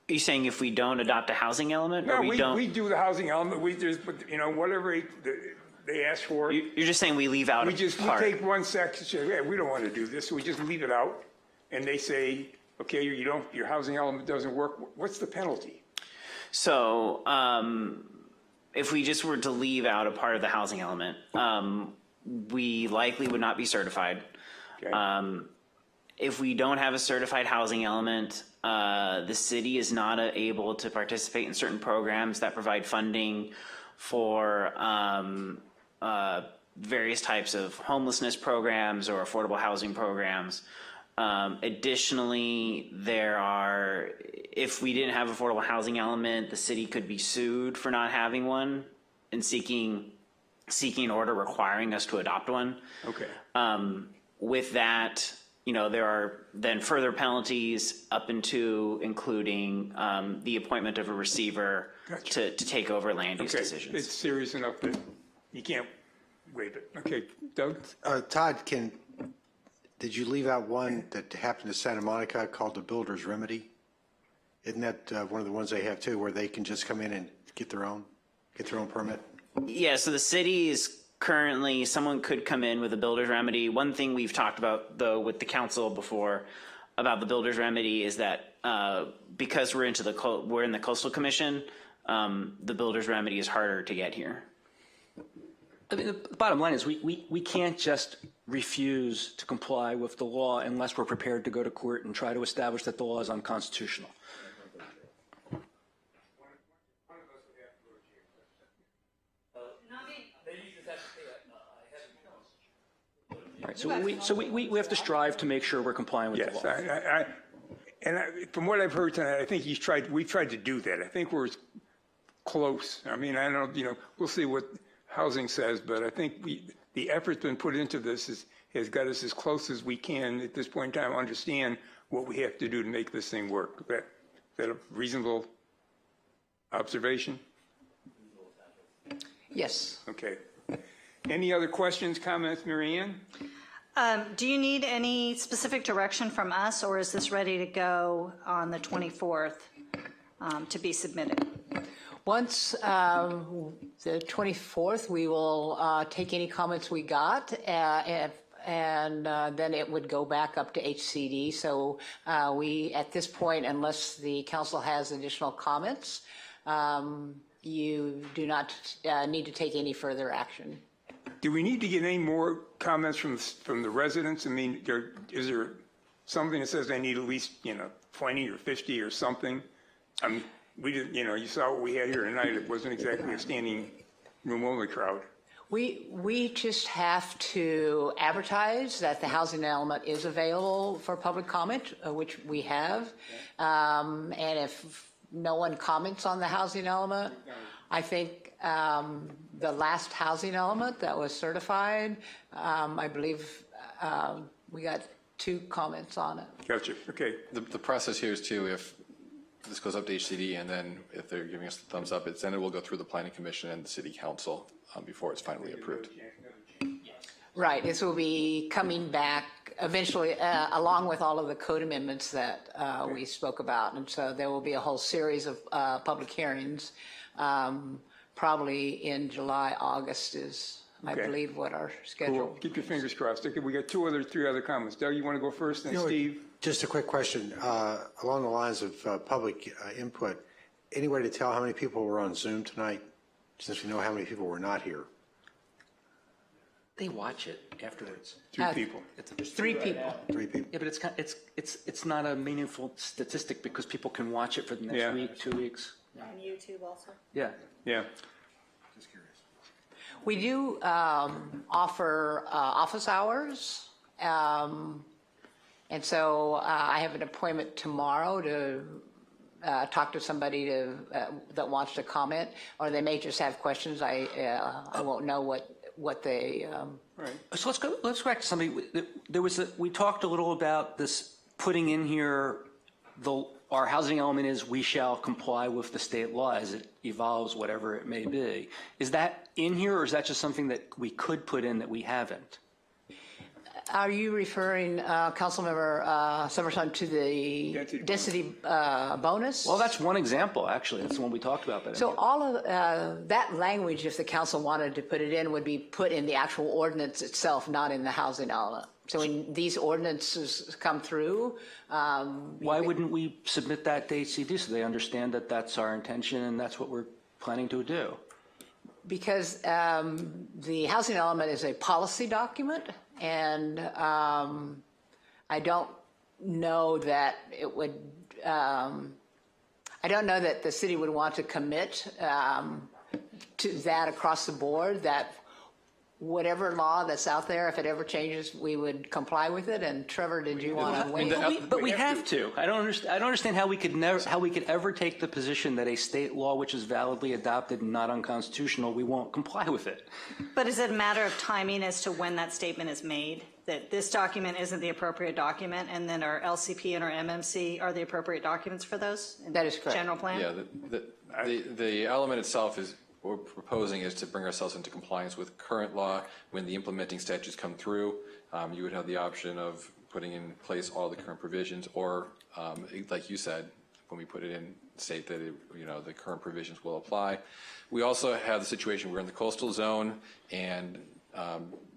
Are you saying if we don't adopt a housing element? No, or we don't? we do the housing element. We just, you know, whatever they ask for. You're just saying we leave out we a just part. We take one section, say, yeah, we don't want to do this, so we just leave it out. And they say, okay, your housing element doesn't work. What's the penalty? So if we just were to leave out a part of the housing element, we likely would not be certified. Okay. If we don't have a certified housing element, the city is not able to participate in certain programs that provide funding for various types of homelessness programs or affordable housing programs. Additionally, if we didn't have affordable housing element, the city could be sued for not having one and seeking an order requiring us to adopt one. Okay. With that, you know, there are then further penalties up into including the appointment of a receiver to take over land use decisions. It's serious enough that you can't waive it. Okay, Doug? Todd, did you leave out one that happened to Santa Monica called the Builder's Remedy? Isn't that one of the ones they have too, where they can just come in and get their own permit? Yeah, so the city is currently, someone could come in with a builder's remedy. One thing we've talked about, though, with the council before about the builder's remedy is that because we're in the Coastal Commission, the builder's remedy is harder to get here. I mean, the bottom line is we can't just refuse to comply with the law unless we're prepared to go to court and try to establish that the law is unconstitutional. Right, so we have to strive to make sure we're complying with the law. And from what I've heard tonight, I think we've tried to do that. I think we're close. I mean, I don't, we'll see what housing says, but I think the effort's been put into this has got us as close as we can at this point in time, understand what we have to do to make this thing work. Is that a reasonable observation? Yes. Okay. Any other questions, comments, Mary Ann? Do you need any specific direction from us, or is this ready to go on the 24th to be submitted? Once the 24th, we will take any comments we got, and then it would go back up to HCD. So we, at this point, unless the council has additional comments, you do not need to take any further action. Do we need to get any more comments from the residents? I mean, is there something that says they need at least 20 or 50 or something? I mean, we didn't. You saw what we had here tonight. It wasn't exactly a standing room only crowd. We just have to advertise that the housing element is available for public comment, which we have. And if no one comments on the housing element, I think the last housing element that was certified, I believe we got 2 comments on it. Gotcha. Okay. The process here is too, if this goes up to HCD and then if they're giving us the thumbs up, then it will go through the Planning Commission and the City Council before it's finally approved. Right. This will be coming back eventually, along with all of the code amendments that we spoke about. And so there will be a whole series of public hearings, probably in July, August is, I believe, what our schedule. Cool. Keep your fingers crossed. Okay, we got 3 other comments. Doug, you want to go first, and Steve? Just a quick question. Along the lines of public input, any way to tell how many people were on Zoom tonight, since we know how many people were not here? They watch it afterwards. 3 people. There's 3 people. 3 people. Yeah, but it's not a meaningful statistic because people can watch it for the next week, 2 weeks. On YouTube also? Yeah. Yeah. Just curious. We do offer office hours. And so I have an appointment tomorrow to talk to somebody that wants to comment, or they may just have questions. I won't know what they. Right. So let's go back to something. We talked a little about this putting in here our housing element is we shall comply with the state law as it evolves, whatever it may be. Is that in here, or is that just something that we could put in that we haven't? Are you referring, Councilmember Summerson, to the density bonus? Well, that's one example, actually. That's the one we talked about. So all of that language, if the council wanted to put it in, would be put in the actual ordinance itself, not in the housing element. So when these ordinances come through. Why wouldn't we submit that to HCD so they understand that that's our intention and that's what we're planning to do? Because the housing element is a policy document, and I don't know that it would, I don't know that the city would want to commit to that across the board, that whatever law that's out there, if it ever changes, we would comply with it. And Trevor, did you want to weigh in? But we have to. I don't understand how we could ever take the position that a state law which is validly adopted and not unconstitutional, we won't comply with it. But is it a matter of timing as to when that statement is made? That this document isn't the appropriate document, and then our LCP and our MMC are the appropriate documents for those? That is correct. General plan? Yeah, the element itself is, what we're proposing is to bring ourselves into compliance with current law. When the implementing statutes come through, you would have the option of putting in place all the current provisions, or like you said, when we put it in, state that the current provisions will apply. We also have the situation we're in the coastal zone, and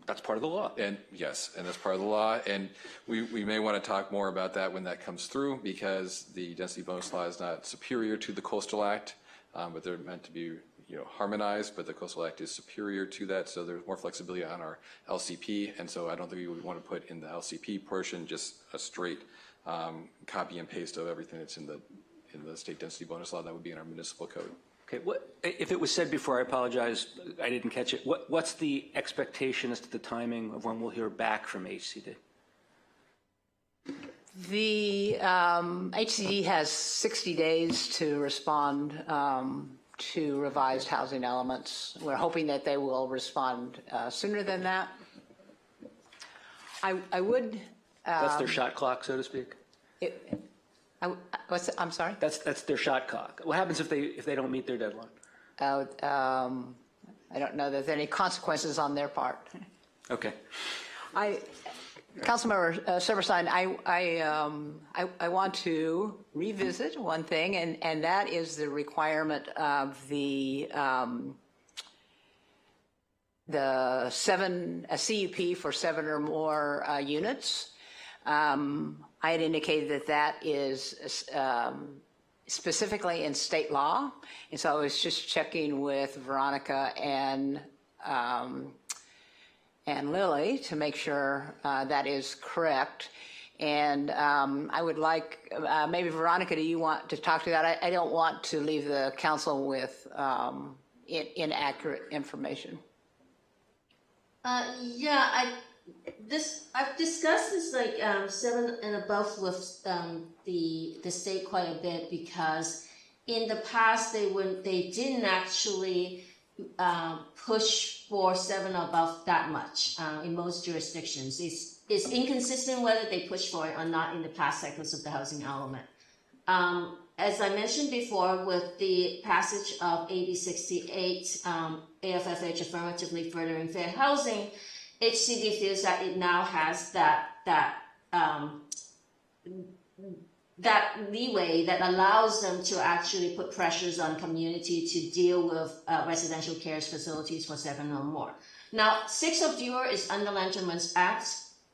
that's part of the law. And yes, and that's part of the law. And we may want to talk more about that when that comes through, because the density bonus law is not superior to the Coastal Act, but they're meant to be harmonized, but the Coastal Act is superior to that, so there's more flexibility on our LCP, and so I don't think we would want to put in the LCP portion just a straight copy and paste of everything that's in the state density bonus law. That would be in our municipal code. Okay, if it was said before, I apologize, I didn't catch it. What's the expectation as to the timing of when we'll hear back from HCD? The HCD has 60 days to respond to revised housing elements. We're hoping that they will respond sooner than that. I would. That's their shot clock, so to speak. I'm sorry. That's their shot clock. What happens if they don't meet their deadline? I don't know that there's any consequences on their part. Okay. Councilmember Silverstein, I want to revisit one thing, and that is the requirement of the CUP for 7 or more units. I had indicated that is specifically in state law, and so I was just checking with Veronica and Lily to make sure that is correct. And I would like, maybe Veronica, do you want to talk to that? I don't want to leave the council with inaccurate information. Yeah, I've discussed this 7 and above with the state quite a bit, because in the past they didn't actually push for 7 or above that much in most jurisdictions. It's inconsistent whether they push for it or not in the past cycles of the housing element. As I mentioned before, with the passage of AB 68, AFFH affirmatively furthering fair housing, HCD feels that it now has that leeway that allows them to actually put pressures on community to deal with residential care facilities for 7 or more. Now, 6 of your is under Land Terminus Act,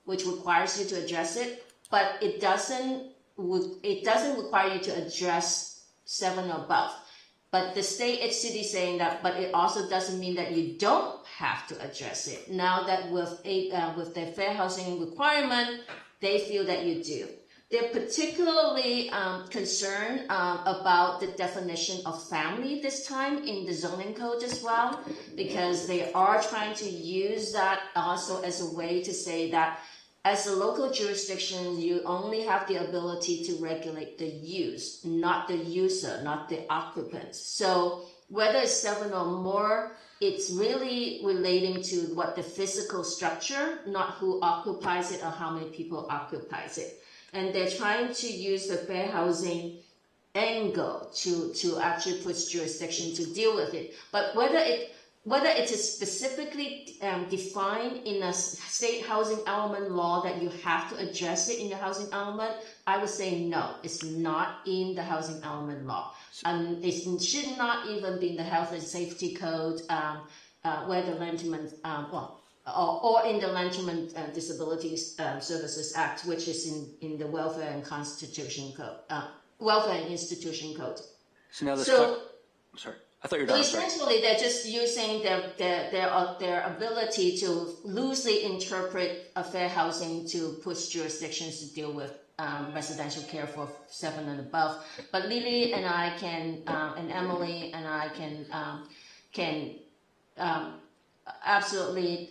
which requires you to address it, but it doesn't require you to address 7 or above. But the state HCD saying that, but it also doesn't mean that you don't have to address it. Now that with the fair housing requirement, they feel that you do. They're particularly concerned about the definition of family this time in the zoning code as well, because they are trying to use that also as a way to say that as a local jurisdiction, you only have the ability to regulate the use, not the user, not the occupants. So whether it's 7 or more, it's really relating to what the physical structure, not who occupies it or how many people occupies it. And they're trying to use the fair housing angle to actually push jurisdiction to deal with it. But whether it is specifically defined in a state housing element law that you have to address it in the housing element, I would say no, it's not in the housing element law. It should not even be in the health and safety code where the Land Terminus, or in the Land Terminus Disabilities Services Act, which is in the Welfare and Constitution Code, Welfare and Institution Code. So now this. I'm sorry. I thought you were done. Essentially, they're just using their ability to loosely interpret a fair housing to push jurisdictions to deal with residential care for 7 and above. But Lily and I and Emily and I can absolutely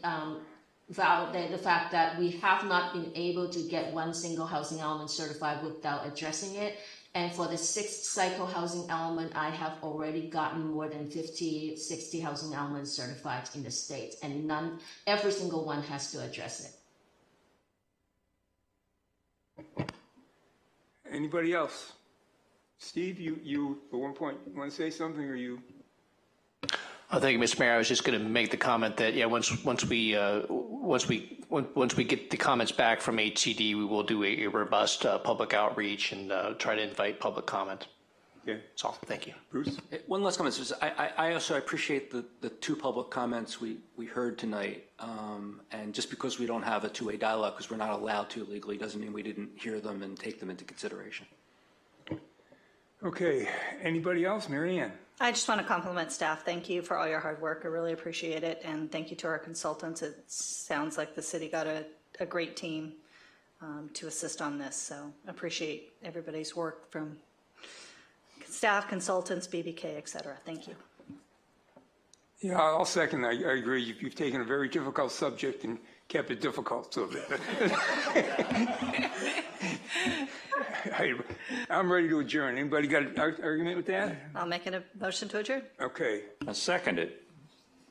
validate the fact that we have not been able to get one single housing element certified without addressing it. And for the 6th cycle housing element, I have already gotten more than 50, 60 housing elements certified in the state, and every single one has to address it. Anybody else? Steve, you at one point want to say something, or you? Thank you, Mr. Mayor. I was just going to make the comment that once we get the comments back from HCD, we will do a robust public outreach and try to invite public comment. Okay. That's all. Thank you. Bruce? One last comment. I also appreciate the 2 public comments we heard tonight. And just because we don't have a 2-way dialogue, because we're not allowed to legally, doesn't mean we didn't hear them and take them into consideration. Okay. Anybody else? Mary Ann? I just want to compliment staff. Thank you for all your hard work. I really appreciate it. And thank you to our consultants. It sounds like the city got a great team to assist on this. So appreciate everybody's work, from staff, consultants, BBK, et cetera. Thank you. Yeah, I'll second that. I agree. You've taken a very difficult subject and kept it difficult. So I'm ready to adjourn. Anybody got an argument with that? I'll make a motion to adjourn. Okay. I second it.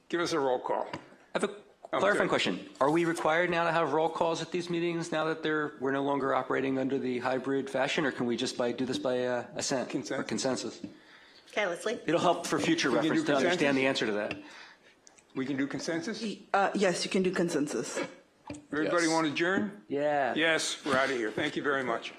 Give us a roll call. I have a clarifying question. Are we required now to have roll calls at these meetings now that we're no longer operating under the hybrid fashion, or can we just do this by assent or consensus? Okay, Leslie. It'll help for future We can reference do to understand consensus? the answer to that. We can do consensus? Yes, you can do consensus. Everybody want to adjourn? Yeah. Yes, we're out of here. Thank you very much.